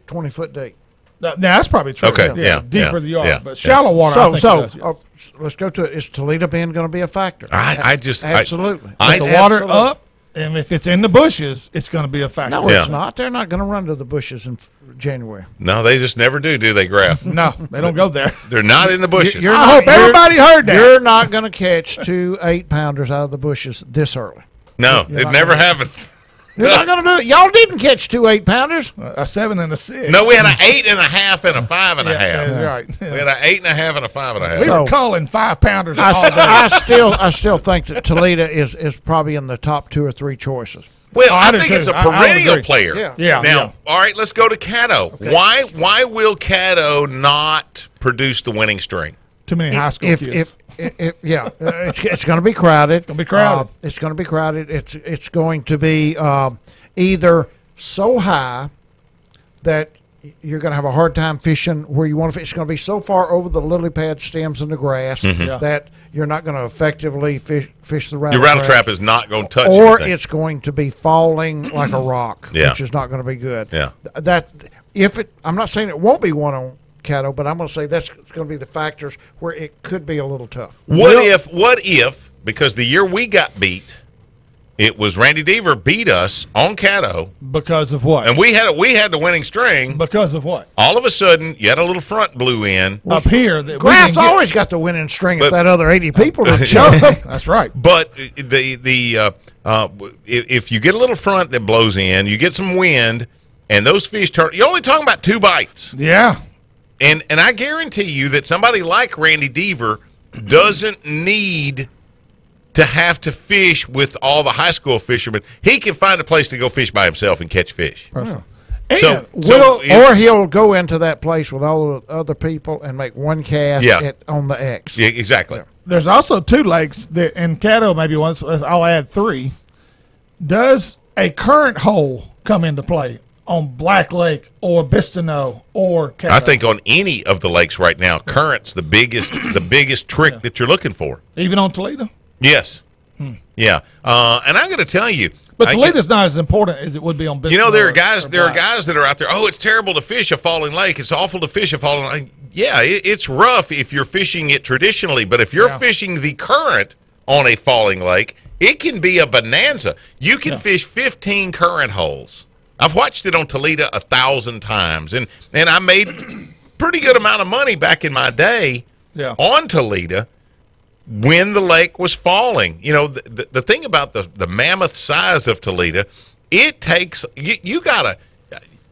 20 foot deep. No, that's probably true. Okay, deeper you are, yeah, but shallow water. I think it does, yes. Let's go to it. Is Toledo Bend going to be a factor? Absolutely. The water up, and if it's in the bushes, it's going to be a factor. No, it's not. They're not going to run to the bushes in January. No, they just never do they, Graf? No, they don't go there. They're not in the bushes. I hope everybody heard that. You're not going to catch 2 8-pounders out of the bushes this early. No, it never happens. You're not going to do it. Y'all didn't catch 2 8-pounders. A 7 and a 6. No, we had an 8.5 and a 5.5. Yeah, right. We had an 8.5 and a 5.5. We were calling 5-pounders all day. I still think that Toledo is probably in the top 2 or 3 choices. Well, I think it's a perennial player. Yeah. Now, all right, let's go to Caddo. Okay. Why will Caddo not produce the winning string? Too many high school kids. It's going to be crowded. It's going to be crowded. It's going to be crowded. It's going to be either so high that you're going to have a hard time fishing where you want to fish. It's going to be so far over the lily pad stems and the grass that you're not going to effectively fish the rattle. Your rattle trap is not going to touch or anything. It's going to be falling like a rock, which is not going to be good. Yeah. I'm not saying it won't be one on Caddo, but I'm going to say that's going to be the factors where it could be a little tough. What if because the year we got beat, it was Randy Deaver beat us on Caddo because of what? And we had the winning string because of what? All of a sudden, you had a little front blew in up here. Grass always got the winning string if that other 80 people didn't show up. That's right. But if you get a little front that blows in, you get some wind, and those fish turn. You're only talking about 2 bites. Yeah. And I guarantee you that somebody like Randy Deaver doesn't need to have to fish with all the high school fishermen. He can find a place to go fish by himself and catch fish. Yeah. Or he'll go into that place with all the other people and make one cast on the X. Yeah, exactly. Yeah. There's also 2 lakes that in Caddo, maybe once. I'll add 3. Does a current hole come into play on Black Lake or Bistineau or Caddo? I think on any of the lakes right now, current's the biggest trick that you're looking for. Even on Toledo? Yes. Yeah. And I'm going to tell you. But Toledo's not as important as it would be on Bistineau. You know, there are guys that are out there, it's terrible to fish a falling lake. It's awful to fish a falling lake. Yeah, it's rough if you're fishing it traditionally. But if you're fishing the current on a falling lake, it can be a bonanza. You can fish 15 current holes. I've watched it on Toledo 1,000 times. And I made pretty good amount of money back in my day on Toledo when the lake was falling. You know, the thing about the mammoth size of Toledo, it takes you've got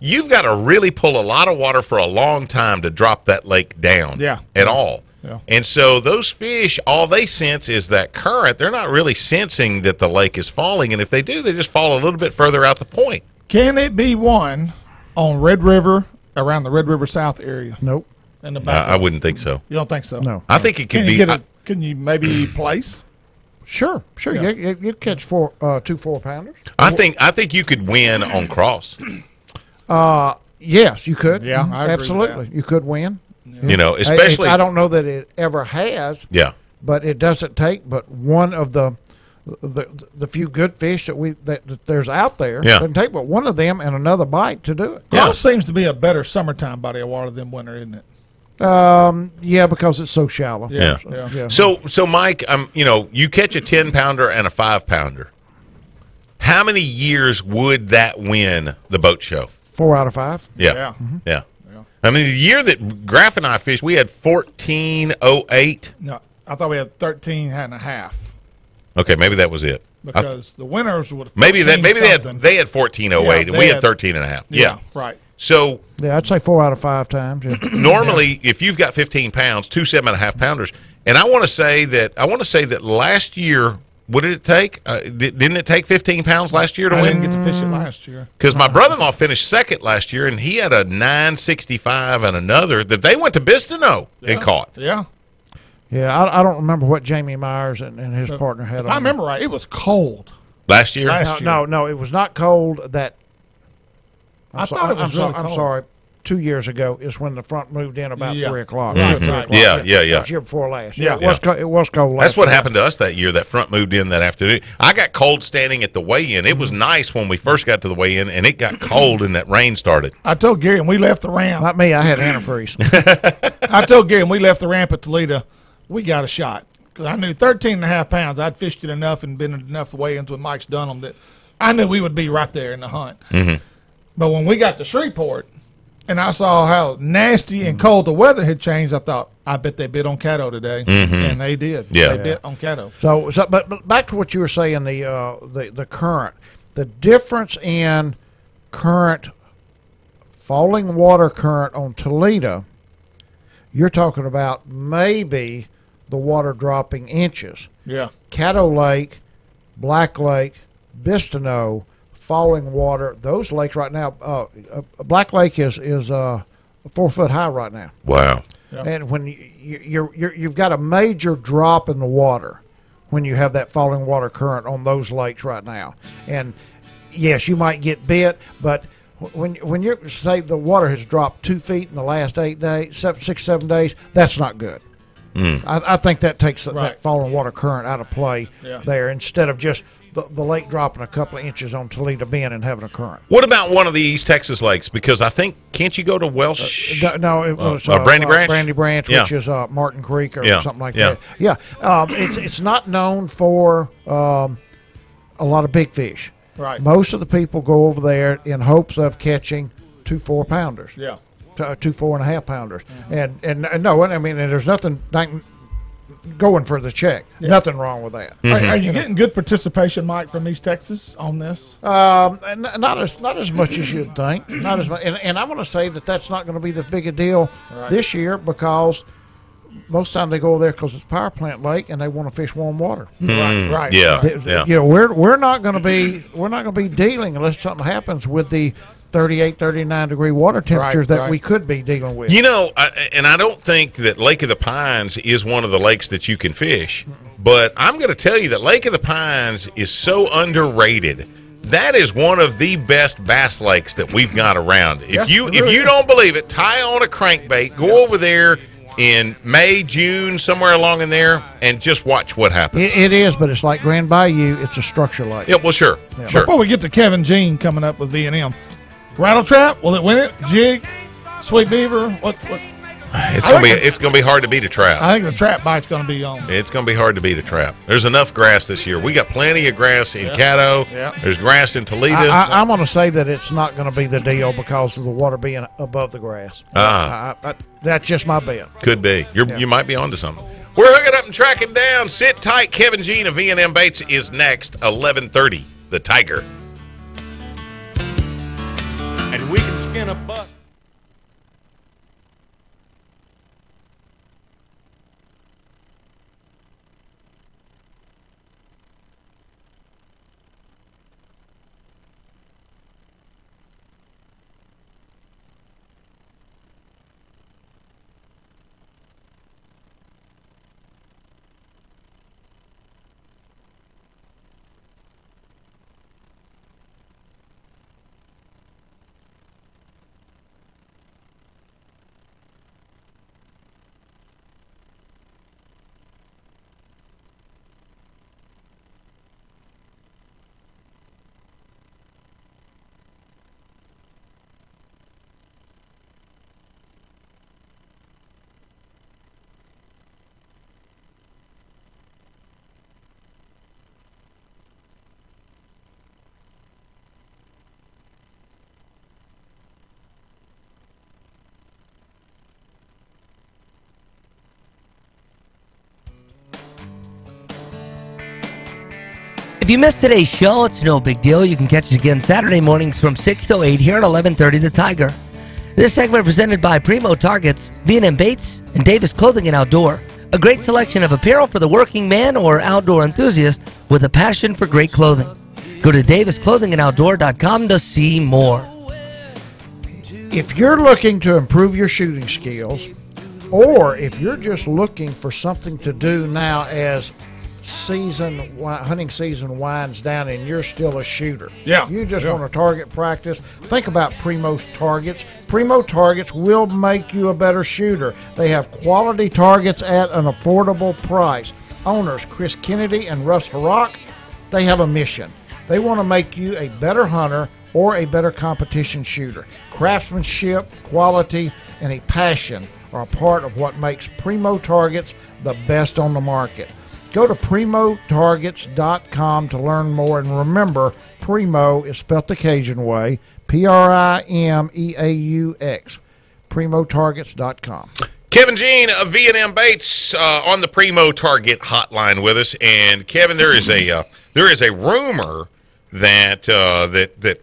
to really pull a lot of water for a long time to drop that lake down at all. Yeah. And so those fish, all they sense is that current. They're not really sensing that the lake is falling, and if they do, they just fall a little bit further out the point. Can it be one on Red River, around the Red River South area? Nope. In the back. I wouldn't think so. You don't think so? No. I think it could be. Can you maybe place? Sure. Yeah. You catch 2 4-pounders. I think you could win on cross. Yes, you could. Yeah, I agree absolutely. with that. You could win. Yeah. You know, especially I don't know that it ever has. Yeah. But it doesn't take but one of the few good fish that there's out there. Yeah. It doesn't take but one of them and another bite to do it. Cross seems to be a better summertime body of water than winter, isn't it? Yeah, because it's so shallow. Yeah. So Mike, you catch a 10-pounder and a 5-pounder. How many years would that win the boat show? 4 out of 5. Yeah. Yeah. I mean, the year that Graf and I fished, we had 1408. No, I thought we had 13 and a half. Okay, maybe that was it. Because the winners would have maybe they had 1408 and we had 13 and a half. Yeah. Right. So I'd say 4 out of 5 times. Yeah. Normally, if you've got 15 pounds, 2 7.5-pounders, and I want to say that last year What did it take? Didn't it take 15 pounds last year to I win? didn't get to fish it last year. Because my brother-in-law finished second last year, and he had a 965 and another that they went to Bistineau and caught. Yeah. Yeah, I don't remember what Jamie Myers and his partner had If on. I remember right, it was cold. Last year? No, it was not cold. I thought it was really I'm cold. sorry. 2 years ago is when the front moved in about 3 o'clock. Right, 3 right. o'clock. Yeah. It was year before last. Yeah. It was cold last That's what year. happened to us that year. That front moved in that afternoon. I got cold standing at the weigh-in. It was nice when we first got to the weigh-in, and it got cold and that rain started. I told Gary, and we left the ramp. Not me. I had antifreeze. I told Gary, and we left the ramp at Toledo, we got a shot. Because I knew 13 and a half pounds. I'd fished it enough and been enough weigh-ins with Mike's Dunham that I knew we would be right there in the hunt. Mm-hmm. But when we got to Shreveport, and I saw how nasty and cold the weather had changed, I thought, I bet they bit on Caddo today. And they did. Yeah. They bit on Caddo. But back to what you were saying, the current. The difference in current, falling water current on Toledo, you're talking about maybe the water dropping inches. Yeah. Caddo Lake, Black Lake, Bistineau, falling water, those lakes right now, Black Lake is 4 foot high right now. Wow. Yeah. And when you've got a major drop in the water when you have that falling water current on those lakes right now. And yes, you might get bit, but when you say the water has dropped 2 feet in the last 8 days, 6, 7 days, that's not good. I think that takes that falling water current out of play there instead of just the lake dropping a couple of inches on Toledo Bend and having a current. What about one of the East Texas lakes? Because I think, can't you go to Welsh? No, it was Brandy Branch? Brandy Branch, Yeah. which is Martin Creek or something like Yeah. that. Yeah, it's not known for a lot of big fish. Right. Most of the people go over there in hopes of catching 2 4-pounders. Yeah. 2 4.5-pounders. And no, I mean, and there's nothing going for the check. Nothing wrong with that. Are you getting good participation, Mike, from East Texas on this? Not as much as you'd think. Not as much, and I'm going to say that's not going to be the big a deal this year because most time they go there because it's a power plant lake and they want to fish warm water. Right. Yeah. You know, we're not going to be dealing unless something happens with the 38, 39 degree water temperatures that we could be dealing with. You know, I don't think that Lake of the Pines is one of the lakes that you can fish, but I'm going to tell you that Lake of the Pines is so underrated. That is one of the best bass lakes that we've got around. If you don't believe it, tie on a crankbait, go over there in May, June, somewhere along in there, and just watch what happens. It is, but it's like Grand Bayou. It's a structure lake. Yeah, well, sure. Before we get to Kevin Jean coming up with V&M, rattle trap, will it win it? Jig, sweet beaver, what? It's gonna be hard to beat a trap. I think the trap bite's going to be on. It's going to be hard to beat a trap. There's enough grass this year. We got plenty of grass in Caddo. Yeah. There's grass in Toledo. I'm going to say that it's not going to be the deal because of the water being above the grass. That's just my bet. Could be. You might be onto something. We're hooking up and tracking down. Sit tight. Kevin Jean of V&M Baits is next. 11:30. The Tiger. And we can skin a buck. If you missed today's show, it's no big deal. You can catch us again Saturday mornings from 6 to 8 here at 11:30 The Tiger. This segment presented by Primo Targets, V&M Baits, and Davis Clothing and Outdoor. A great selection of apparel for the working man or outdoor enthusiast with a passion for great clothing. Go to davisclothingandoutdoor.com to see more. If you're looking to improve your shooting skills, or if you're just looking for something to do now as hunting season winds down and you're still a shooter. Yeah. You just want to target practice. Think about Primo targets. Primo targets will make you a better shooter. They have quality targets at an affordable price. Owners Chris Kennedy and Russ Harrock, they have a mission. They want to make you a better hunter or a better competition shooter. Craftsmanship, quality, and a passion are a part of what makes Primo targets the best on the market. Go to primotargets.com to learn more, and remember, Primo is spelled the Cajun way, Primeaux, primotargets.com. Kevin Jean of V&M Baits on the Primo Target hotline with us, and Kevin, there is a rumor that that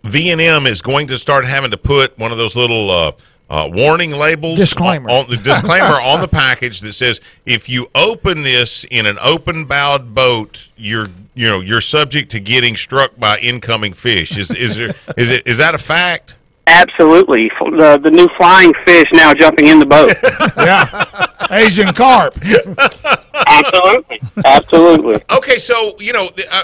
V&M is going to start having to put one of those little warning labels, disclaimer on the disclaimer on the package that says if you open this in an open-bowed boat, you're subject to getting struck by incoming fish. Is that a fact? Absolutely. The new flying fish now jumping in the boat. Yeah, Asian carp. Absolutely. Okay, so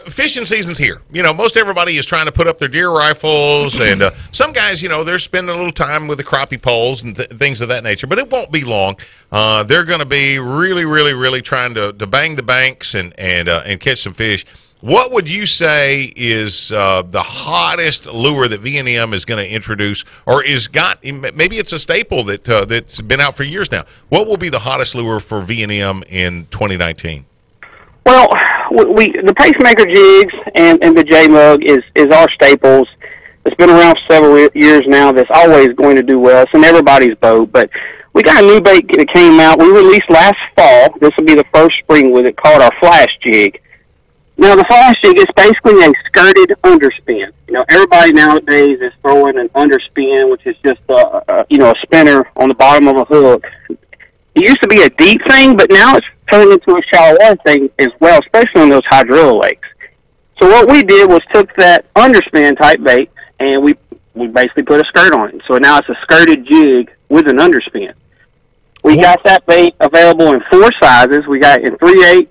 fishing season's here. Most everybody is trying to put up their deer rifles, and some guys, they're spending a little time with the crappie poles and things of that nature. But it won't be long. They're going to be really, really, really trying to bang the banks and catch some fish. What would you say is the hottest lure that V&M is going to introduce, or maybe it's a staple that's been out for years now? What will be the hottest lure for V&M in 2019? Well, the pacemaker jigs and the J-Mug is our staples. It's been around for several years now. That's always going to do well. It's in everybody's boat, but we got a new bait that came out. We released last fall. This will be the first spring with it, called our Flash Jig. Now, the Flash Jig is basically a skirted underspin. Everybody nowadays is throwing an underspin, which is just a spinner on the bottom of a hook. It used to be a deep thing, but now it's turned into a shallow water thing as well, especially on those hydrilla lakes. So what we did was took that underspin type bait, and we basically put a skirt on it. So now it's a skirted jig with an underspin. We got that bait available in 4 sizes. We got it in 3/8,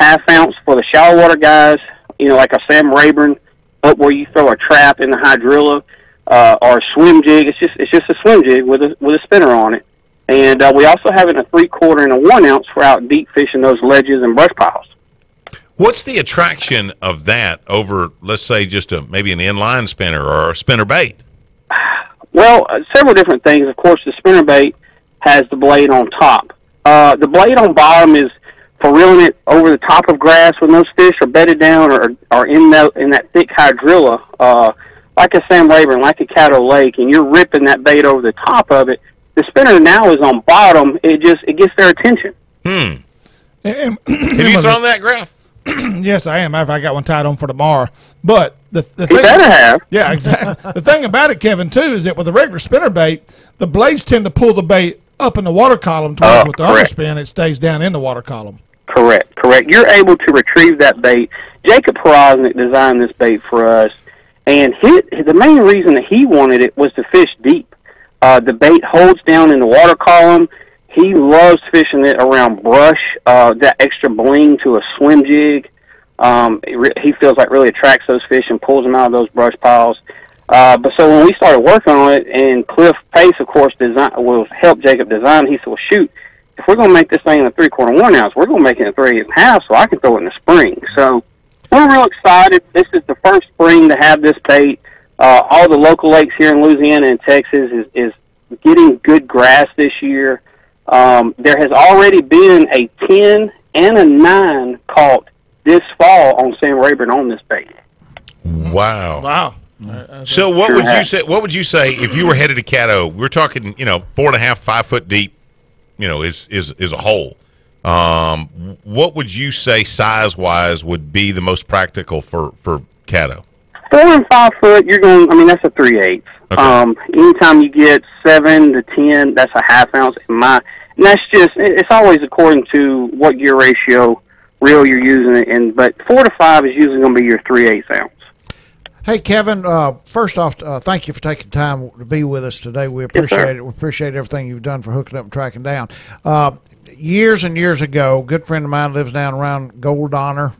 half ounce for the shallow water guys, like a Sam Rayburn, up where you throw a trap in the hydrilla, or a swim jig. It's just a swim jig with a spinner on it. And we also have it in a 3/4 and a 1 ounce for out deep fishing those ledges and brush piles. What's the attraction of that over, let's say, just maybe an inline spinner or a spinner bait? Well, several different things. Of course, the spinner bait has the blade on top. The blade on bottom is for reeling it over the top of grass when those fish are bedded down or are in that thick hydrilla, like a Sam Rayburn, like a Caddo Lake, and you're ripping that bait over the top of it. The spinner now is on bottom. It gets their attention. And have you thrown that, Graf? Yes, I am. Matter of fact, I got one tied on for tomorrow. But the thing, you better have. Yeah, exactly. The thing about it, Kevin, too, is that with a regular spinner bait, the blades tend to pull the bait up in the water column. With the underspin, it stays down in the water column. Correct. You're able to retrieve that bait. Jacob Porosnik designed this bait for us, and the main reason that he wanted it was to fish deep. The bait holds down in the water column. He loves fishing it around brush, that extra bling to a swim jig. He feels like really attracts those fish and pulls them out of those brush piles. But so when we started working on it, and Cliff Pace, of course, helped Jacob design, he said, well, shoot, if we're going to make this thing in a 3/4 1 ounce, we're going to make it in a 3 1/2 so I can throw it in the spring. So we're real excited. This is the first spring to have this bait. All the local lakes here in Louisiana and Texas is getting good grass this year. There has already been a 10 and a 9 caught this fall on Sam Rayburn on this bait. Wow. So what would you say? What would you say if you were headed to Caddo? We're talking, 4.5, 5 foot deep, is a hole. What would you say size wise would be the most practical for Caddo? 4 and 5 foot, you're going. I mean, that's a 3/8. Okay. Anytime you get 7 to 10, that's a half ounce. And And that's just, it's always according to what gear ratio reel you're using, but 4 to 5 is usually going to be your 3/8 ounce. Hey, Kevin, first off, thank you for taking time to be with us today. We appreciate it. We appreciate everything you've done for hooking up and tracking down. Years and years ago, a good friend of mine lives down around Gold Honor,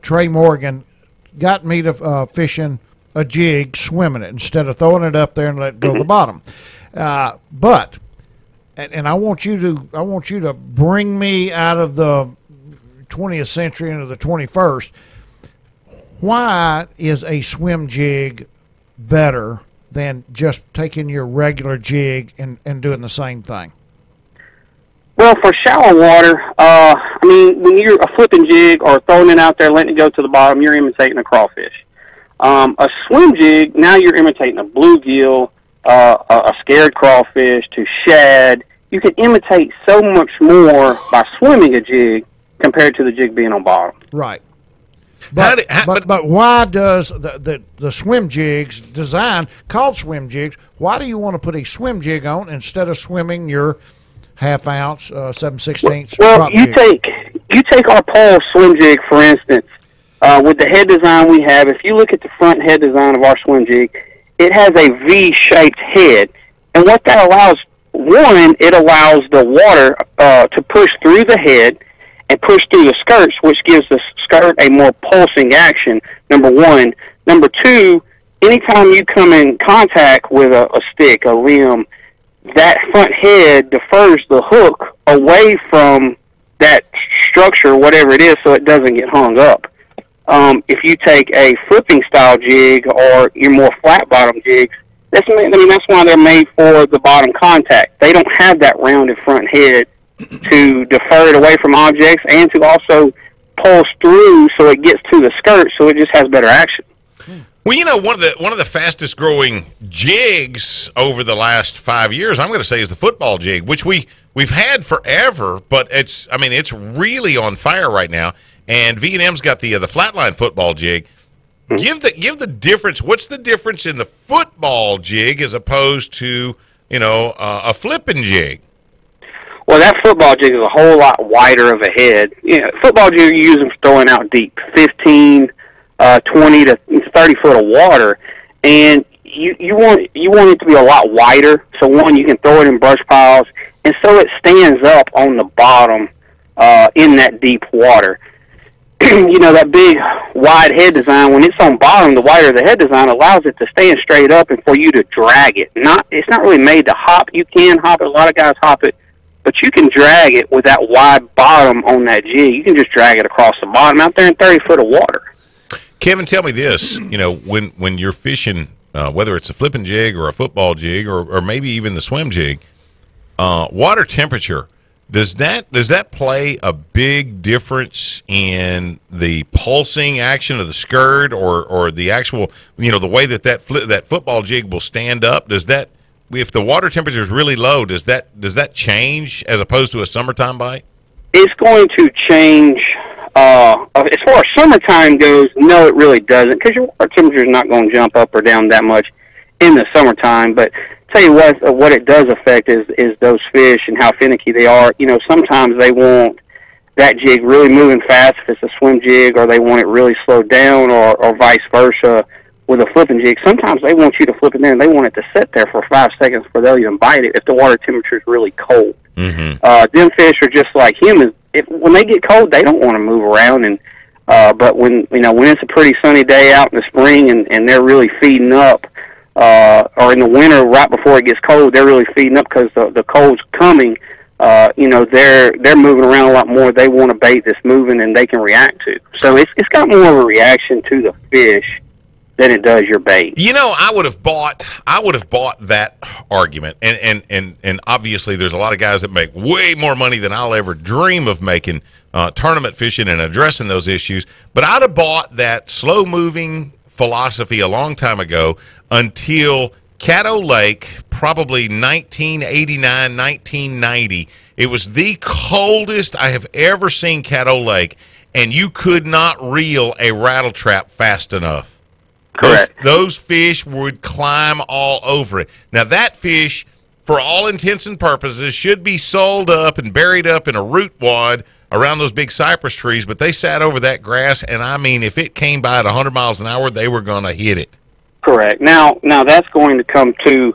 Trey Morgan, got me to fishing a jig, swimming it, instead of throwing it up there and let it go to the bottom. But I want you to bring me out of the 20th century into the 21st. Why is a swim jig better than just taking your regular jig and doing the same thing? Well, for shallow water, I mean, when you're a flipping jig or throwing it out there, letting it go to the bottom, you're imitating a crawfish. A swim jig, now you're imitating a bluegill, a scared crawfish, to shad. You can imitate so much more by swimming a jig compared to the jig being on bottom. Right. But why does the swim jigs design called swim jigs? Why do you want to put a swim jig on instead of swimming your half-ounce, 7/16? Well, you take our pole swim jig, for instance. With the head design we have, if you look at the front head design of our swim jig, it has a V-shaped head, and what that allows, one, it allows the water to push through the head and push through the skirts, which gives the skirt a more pulsing action, number one. Number two, anytime you come in contact with a stick, a limb, that front head defers the hook away from that structure, whatever it is, so it doesn't get hung up. If you take a flipping style jig or your more flat bottom jigs, that's why they're made for the bottom contact. They don't have that rounded front head to defer it away from objects and to also pulse through so it gets to the skirt, so it just has better action. Well, you know, one of the fastest growing jigs over the last 5 years, I'm going to say, is the football jig, which we've had forever, but it's really on fire right now. And V&M's got the flatline football jig. Give the difference. What's the difference in the football jig as opposed to a flipping jig? Well, that football jig is a whole lot wider of a head. Football jig you use them for throwing out deep, 15, 20 to 30 foot of water, and you want it to be a lot wider. So one, you can throw it in brush piles, and so it stands up on the bottom in that deep water. That big wide head design, when it's on bottom, the wider the head design allows it to stand straight up and for you to drag it. It's not really made to hop. You can hop it. A lot of guys hop it, but you can drag it with that wide bottom on that jig. You can just drag it across the bottom out there in 30 foot of water. Kevin, tell me this. When you're fishing, whether it's a flipping jig or a football jig or maybe even the swim jig, water temperature, does that play a big difference in the pulsing action of the skirt or the actual, the way that football jig will stand up? Does that, if the water temperature is really low, does that change as opposed to a summertime bite? It's going to change. As far as summertime goes, no, it really doesn't, because your water temperature is not going to jump up or down that much in the summertime. But tell you what it does affect is those fish and how finicky they are. Sometimes they want that jig really moving fast if it's a swim jig, or they want it really slowed down, or vice versa with a flipping jig. Sometimes they want you to flip it there and they want it to sit there for 5 seconds before they'll even bite it if the water temperature is really cold. Mm-hmm. Them fish are just like humans. When they get cold, they don't want to move around. And but when it's a pretty sunny day out in the spring and they're really feeding up, or in the winter right before it gets cold, they're really feeding up because the cold's coming. They're moving around a lot more. They want a bait that's moving and they can react to. So it's got more of a reaction to the fish than it does your bait. I would have bought that argument, and obviously there's a lot of guys that make way more money than I'll ever dream of making tournament fishing and addressing those issues. But I'd have bought that slow moving philosophy a long time ago until Caddo Lake, probably 1989, 1990. It was the coldest I have ever seen Caddo Lake, and you could not reel a rattle trap fast enough. Correct. Those fish would climb all over it. Now, that fish for all intents and purposes, should be sold up and buried up in a root wad around those big cypress trees, but they sat over that grass, and I mean, if it came by at 100 miles an hour, they were going to hit it. Correct. Now that's going to come to,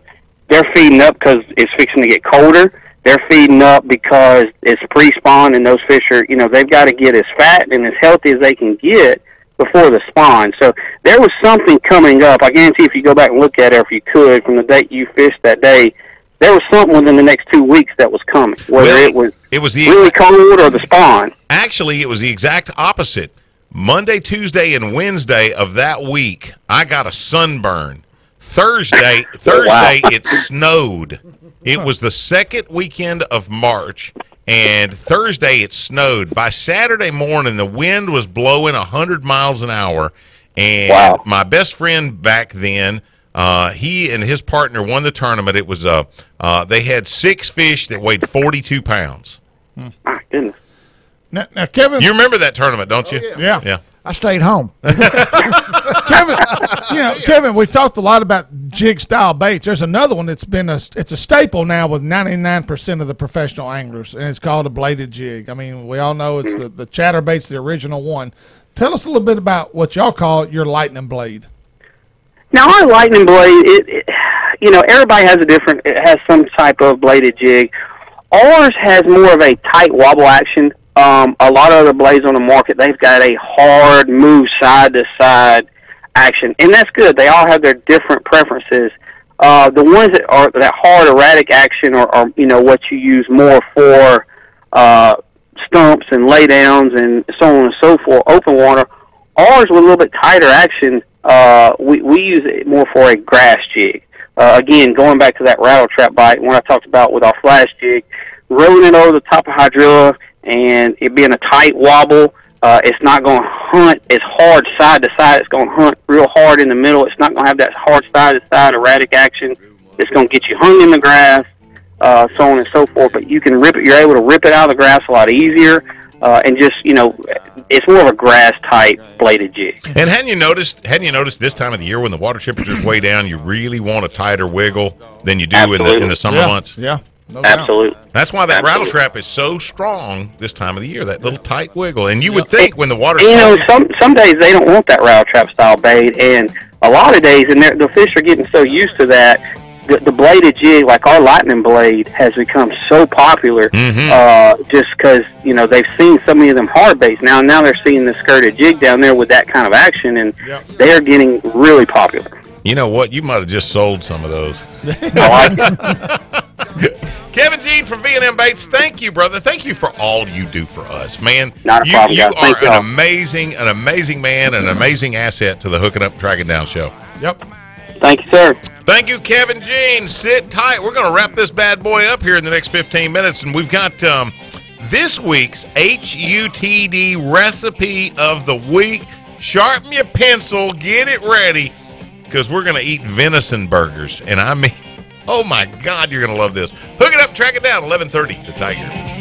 they're feeding up because it's fixing to get colder. They're feeding up because it's pre-spawn, and those fish are, they've got to get as fat and as healthy as they can get before the spawn. So there was something coming up. I guarantee if you go back and look at it, or if you could, from the date you fished that day, there was something within the next 2 weeks that was coming, whether it was really cold or the spawn. Actually, it was the exact opposite. Monday, Tuesday, and Wednesday of that week, I got a sunburn. Thursday, it snowed. It was the second weekend of March, and Thursday it snowed. By Saturday morning, the wind was blowing 100 miles an hour, and my best friend back then, he and his partner won the tournament. It was they had 6 fish that weighed 42 pounds. My goodness. Now, Kevin, you remember that tournament, don't you? Yeah. I stayed home. Kevin, we talked a lot about jig style baits. There's another one that's been it's a staple now with 99% of the professional anglers, and it's called a bladed jig. I mean, we all know it's the chatterbait's the original one. Tell us a little bit about what y'all call your lightning blade. Now, our lightning blade, everybody has it has some type of bladed jig. Ours has more of a tight wobble action. A lot of other blades on the market, they've got a hard move side to side action, and that's good. They all have their different preferences. The ones that are that hard erratic action are what you use more for stumps and laydowns and so on and so forth, open water. Ours with a little bit tighter action, we use it more for a grass jig. Again, going back to that rattle trap bite, when I talked about with our flash jig, rolling it over the top of hydrilla, and it being a tight wobble, it's not going to hunt as hard side to side. It's going to hunt real hard in the middle. It's not going to have that hard side to side erratic action. It's going to get you hung in the grass, so on and so forth. But you can rip it. You're able to rip it out of the grass a lot easier, and just it's more of a grass type bladed jig. And hadn't you noticed this time of the year when the water temperature's way down, you really want a tighter wiggle than you do in the summer months? Yeah. No Absolutely. That's why that rattle trap is so strong this time of the year, that little tight wiggle. And you would think when the water... some days they don't want that rattle trap style bait, and a lot of days, and the fish are getting so used to that, the bladed jig, like our lightning blade, has become so popular just because, they've seen so many of them hard baits. Now they're seeing the skirted jig down there with that kind of action, and they're getting really popular. You know what? You might have just sold some of those. I like it. Kevin Jean from V&M Baits, thank you, brother. Thank you for all you do for us, man. Not a problem, you guys. are an amazing man, an amazing asset to the Hooking Up and Tracking Down show. Yep. Thank you, sir. Thank you, Kevin Jean. Sit tight. We're going to wrap this bad boy up here in the next 15 minutes, and we've got this week's HUTD recipe of the week. Sharpen your pencil, get it ready, because we're going to eat venison burgers, and I mean... oh, my God, you're going to love this. Hook it up, track it down, 11:30, The Tiger.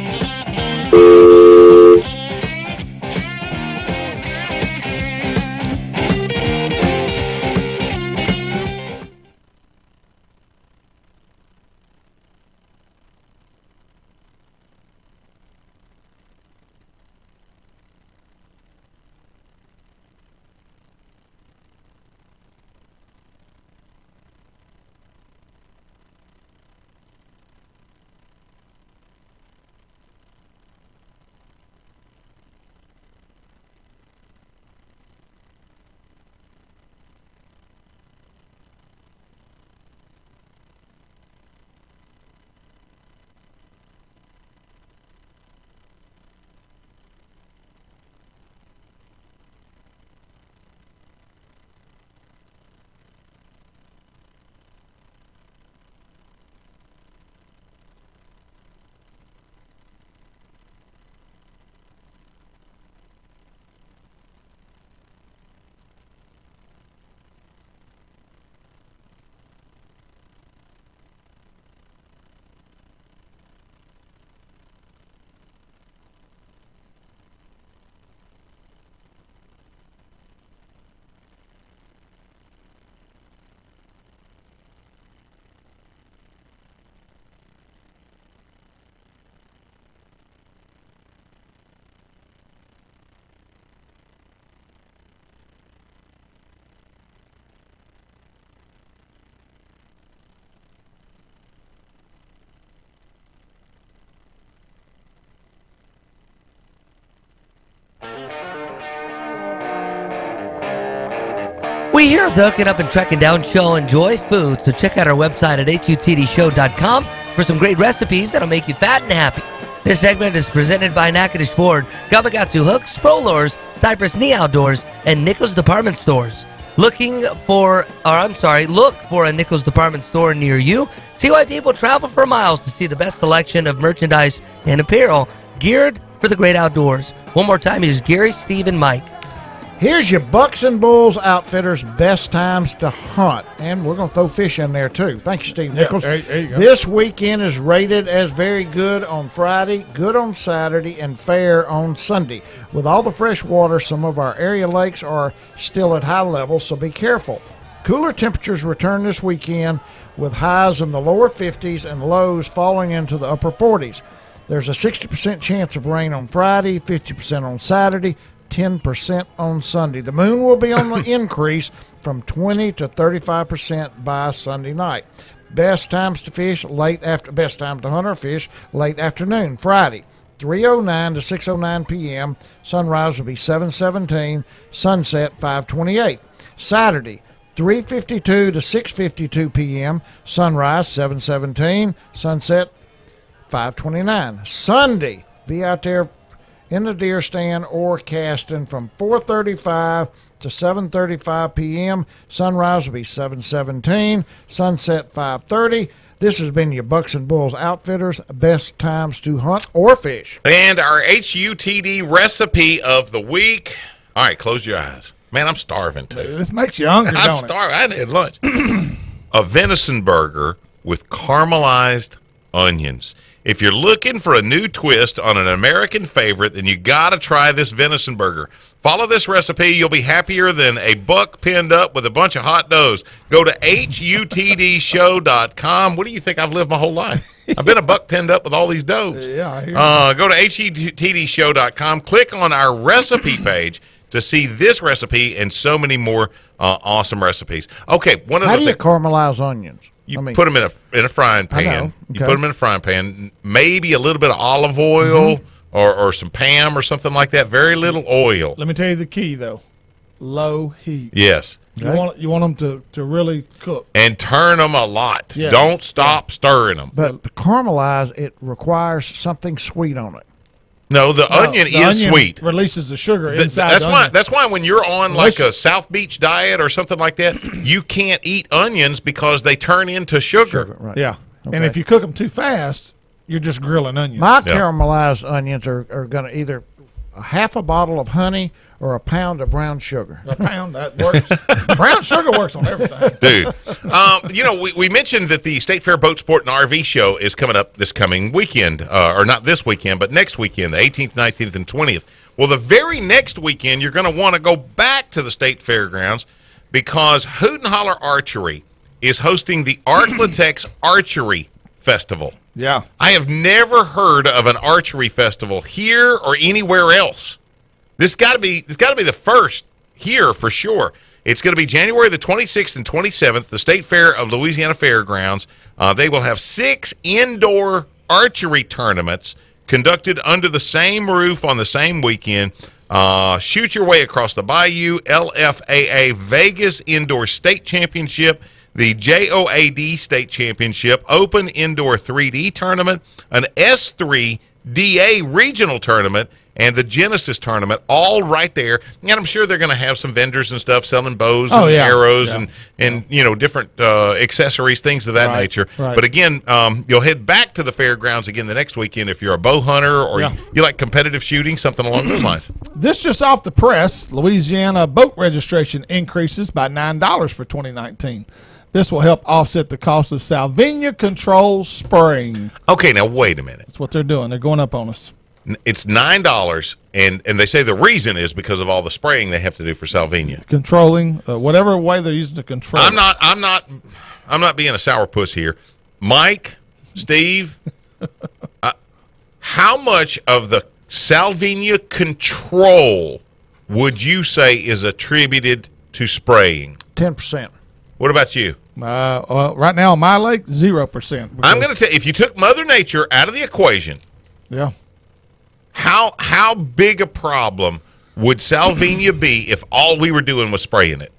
We here at the Hooking Up and Tracking Down show enjoy food, so check out our website at HUTDshow.com for some great recipes that'll make you fat and happy. This segment is presented by Natchitoches Ford, Gamakatsu Hooks, Sprolors, Cypress Knee Outdoors, and Nichols Department Stores. Look for a Nichols Department Store near you. See why people travel for miles to see the best selection of merchandise and apparel geared for the great outdoors. One more time, here's Gary, Steve, and Mike. Here's your Bucks and Bulls Outfitters best times to hunt. And we're going to throw fish in there, too. Thank you, Steve Nichols. There you go. This weekend is rated as very good on Friday, good on Saturday, and fair on Sunday. With all the fresh water, some of our area lakes are still at high levels, so be careful. Cooler temperatures return this weekend with highs in the lower 50s and lows falling into the upper 40s. There's a 60% chance of rain on Friday, 50% on Saturday, 10% on Sunday. The moon will be on the increase from 20 to 35% by Sunday night. Best times to hunt or fish late afternoon. Friday, 3:09 to 6:09 p.m. Sunrise will be 7:17. Sunset 5:28. Saturday, 3:52 to 6:52 p.m. Sunrise 7:17. Sunset 5:29. Sunday, be out there in the deer stand or casting from 4:35 to 7:35 p.m. Sunrise will be 7:17. Sunset 5:30. This has been your Bucks and Bulls Outfitters best times to hunt or fish. And our HUTD recipe of the week. All right, close your eyes. Man, I'm starving too. This makes you hungry, I'm don't it? starving. I hadn't had lunch. A venison burger with caramelized onions. If you're looking for a new twist on an American favorite, then you got to try this venison burger. Follow this recipe. You'll be happier than a buck pinned up with a bunch of hot doughs. Go to HUTDshow.com. What do you think I've lived my whole life? I've been a buck pinned up with all these doughs. Yeah, I hear you. Go to HUTDshow.com. Click on our recipe page to see this recipe and so many more awesome recipes. Okay, one of How the do you things. caramelize onions? You put them in a frying pan. I know. You Okay. put them in a frying pan. Maybe a little bit of olive oil or some Pam or something like that. Very little oil. Let me tell you the key, though. Low heat. Yes. You want them to really cook. And turn them a lot. Yes. Don't stop stirring them. But to caramelize, it requires something sweet on it. No, the onion the is onion sweet. Releases the sugar inside That's the why. onion. That's why when you're on like a South Beach diet or something like that, you can't eat onions because they turn into sugar. Right. Yeah. Okay. And if you cook them too fast, you're just grilling onions. My caramelized onions are going to either a half a bottle of honey or a pound of brown sugar. A pound, that works. Brown sugar works on everything. Dude, we mentioned that the State Fair Boat Sport and RV Show is coming up this coming weekend, or not this weekend, but next weekend, the 18th, 19th, and 20th. Well, the very next weekend, you're going to want to go back to the State Fairgrounds because Hoot and Holler Archery is hosting the Arklatex Archery Festival. Yeah. I have never heard of an archery festival here or anywhere else. This got to be the first here for sure. It's going to be January the 26th and 27th, the State Fair of Louisiana Fairgrounds. They will have 6 indoor archery tournaments conducted under the same roof on the same weekend. Shoot your way across the bayou, LFAA Vegas Indoor State Championship, the JOAD State Championship, Open Indoor 3D Tournament, an S3DA Regional Tournament, and the Genesis Tournament, all right there. And I'm sure they're going to have some vendors and stuff selling bows and arrows and different accessories, things of that nature. Right. But again, you'll head back to the fairgrounds again the next weekend if you're a bow hunter or you like competitive shooting, something along those lines. This just off the press, Louisiana boat registration increases by $9 for 2019. This will help offset the cost of Salvinia control spraying. Okay, now wait a minute. That's what they're doing. They're going up on us. It's $9, and they say the reason is because of all the spraying they have to do for Salvinia. Controlling whatever way they're using to control. I'm not being a sourpuss here. Mike, Steve, how much of the Salvinia control would you say is attributed to spraying? 10%. What about you? Well, right now on my lake, 0%. I'm going to tell you, if you took Mother Nature out of the equation, Yeah. how big a problem would Salvinia be if all we were doing was spraying it?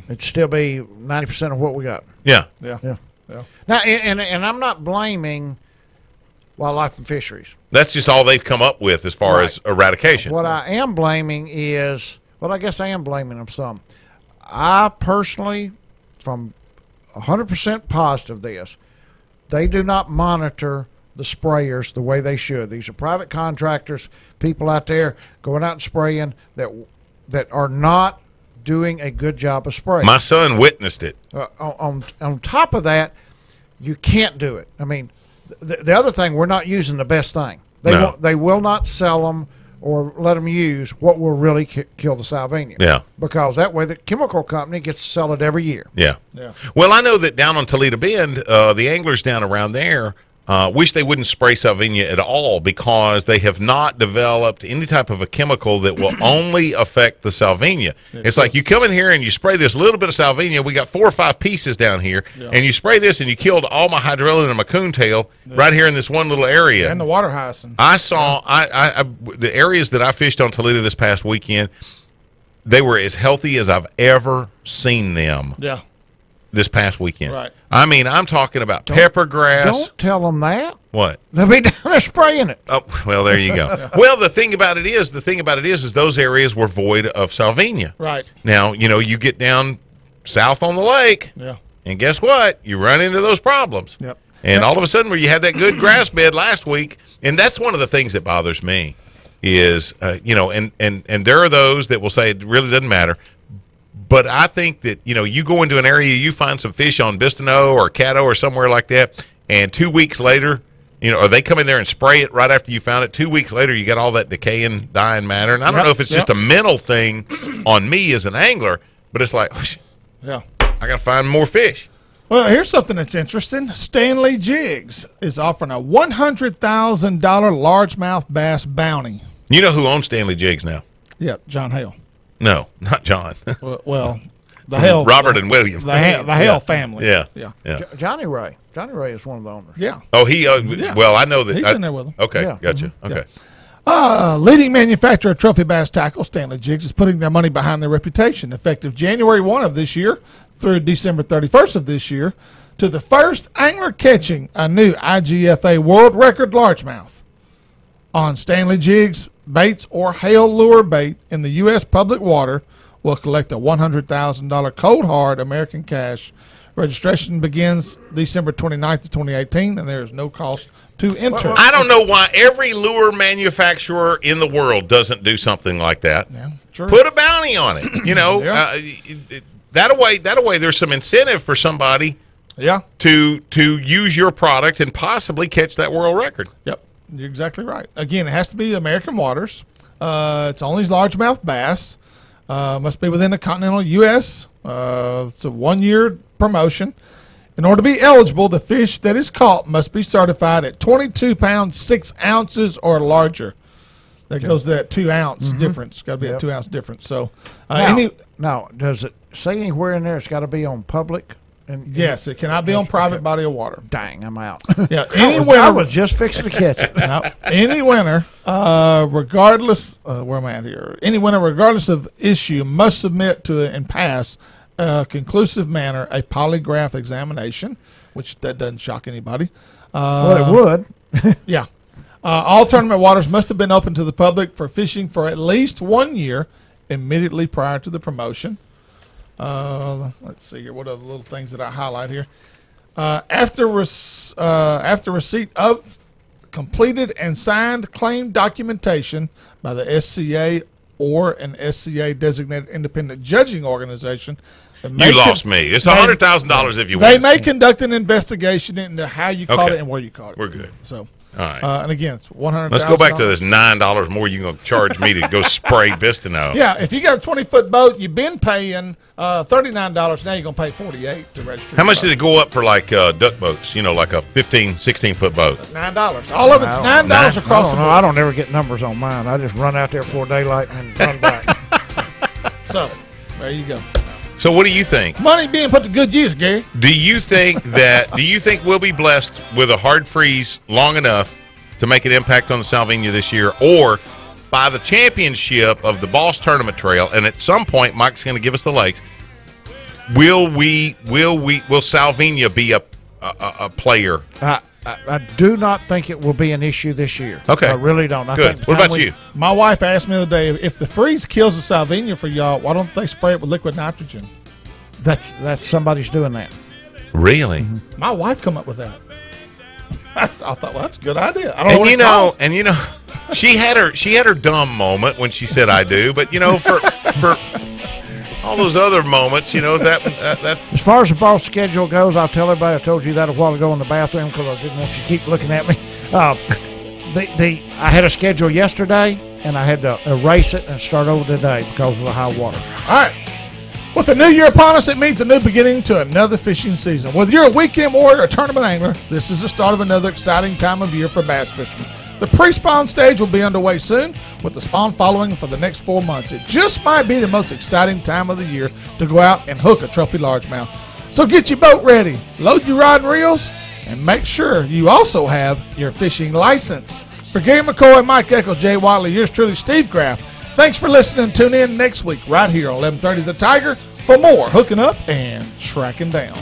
it'd still be 90% of what we got. Yeah. Yeah. Now, and I'm not blaming wildlife and fisheries. That's just all they've come up with as far as eradication. What I am blaming is, well, I guess I am blaming them some. I personally, from 100% positive this, they do not monitor the sprayers the way they should. These are private contractors, people out there going out and spraying that are not doing a good job of spraying. My son witnessed it. On top of that, you can't do it. I mean, the other thing, we're not using the best thing. They will not sell them or let them use what will really kill the salvinia. Yeah. Because that way the chemical company gets to sell it every year. Yeah. Well, I know that down on Toledo Bend, the anglers down around there wish they wouldn't spray salvinia at all because they have not developed any type of a chemical that will only affect the salvinia. It's like you come in here and you spray this little bit of salvinia. We got 4 or 5 pieces down here, and you spray this and you killed all my hydrilla and my coontail right here in this one little area. And the water hyacinth. I saw the areas that I fished on Toledo this past weekend. They were as healthy as I've ever seen them. Yeah. This past weekend. Right. I mean, I'm talking about pepper grass. Don't tell them that. What? They'll be down there spraying it. Oh, well, there you go. Well, the thing about it is those areas were void of salvinia. Right. Now, you get down south on the lake, and guess what? You run into those problems. Yep. And all of a sudden, where you had that good grass bed last week, and that's one of the things that bothers me is, and there are those that will say it really doesn't matter. But I think that, you go into an area, you find some fish on Bistineau or Caddo or somewhere like that, and 2 weeks later, or they come in there and spray it right after you found it. 2 weeks later, you got all that decaying, dying matter. And I don't know if it's just a mental thing on me as an angler, but it's like, I got to find more fish. Well, here's something that's interesting. Stanley Jigs is offering a $100,000 largemouth bass bounty. You know who owns Stanley Jigs now? Yeah, John Hale. No, not John. Well, the Hale. Robert and William. The Hale family. Yeah. Johnny Ray. Johnny Ray is one of the owners. Yeah. Oh, well, I know that. He's in there with them. Okay, Yeah. gotcha. Okay. Leading manufacturer of trophy bass tackle, Stanley Jigs, is putting their money behind their reputation. Effective January 1 of this year through December 31st of this year, to the first angler catching a new IGFA world record largemouth on Stanley Jigs baits or Hale lure bait in the U.S. public water will collect a $100,000 cold hard American cash. Registration begins December 29th of 2018, and there is no cost to enter. I don't know why every lure manufacturer in the world doesn't do something like that. Yeah, true. Put a bounty on it. That way there's some incentive for somebody to use your product and possibly catch that world record. Yep. You're exactly right. Again, it has to be American waters. It's only largemouth bass. Must be within the continental U.S. It's a 1-year promotion. In order to be eligible, the fish that is caught must be certified at 22 pounds, 6 ounces or larger. That goes to that 2 ounce difference. It's got to be a 2 ounce difference. So, now, does it say anywhere in there it's got to be on public? Yes, it cannot be on private body of water. Dang, I'm out. Yeah, I was just fixing to catch it. Any winner, regardless, where am I at here? Any winner, regardless of issue, must submit to and pass conclusive manner a polygraph examination, which that doesn't shock anybody. Well, it would. Yeah. All tournament waters must have been open to the public for fishing for at least 1 year immediately prior to the promotion. Let's see here. What are the little things that I highlight here? After receipt of completed and signed claim documentation by the SCA or an SCA designated independent judging organization. You lost me. It's $100,000 if you win. They win. may conduct an investigation into how you caught it and where you caught it. We're good. So. All right. And again, it's $100,000. Let's go back to this $9 more you're going to charge me to go spray Bistineau. Yeah, if you got a 20-foot boat, you've been paying $39. Now you're going to pay $48 to register. How much did it go up for like duck boats? Like a 15, 16-foot boat? $9. All of it's $9 across the board. I don't ever get numbers on mine. I just run out there before daylight and run back. So, there you go. So what do you think? Money being put to good use, Gary. Do you think we'll be blessed with a hard freeze long enough to make an impact on the Salvinia this year, or by the championship of the Boss Tournament Trail, and at some point Mike's going to give us the lakes, Will Salvinia be a player? I do not think it will be an issue this year. Okay. I really don't. Good. What about you? My wife asked me the other day, if the freeze kills the salvinia for y'all, why don't they spray it with liquid nitrogen? That's somebody's doing that. Really? Mm-hmm. My wife come up with that. I thought, well, that's a good idea. I don't know. And you know, she had her dumb moment when she said "I do," but you know, for all those other moments, you know, that's as far as the ball schedule goes. I'll tell everybody I told you that a while ago in the bathroom because I didn't want you to keep looking at me. I had a schedule yesterday, and I had to erase it and start over today because of the high water. All right. With the new year upon us, it means a new beginning to another fishing season. Whether you're a weekend warrior or a tournament angler, this is the start of another exciting time of year for bass fishermen. The pre-spawn stage will be underway soon, with the spawn following for the next 4 months. It just might be the most exciting time of the year to go out and hook a trophy largemouth. So get your boat ready, load your rod and reels, and make sure you also have your fishing license. For Gary McCoy and Mike Eccles, Jay Watley, yours truly, Steve Graff. Thanks for listening. Tune in next week right here on 1130 The Tiger for more hooking up and tracking down.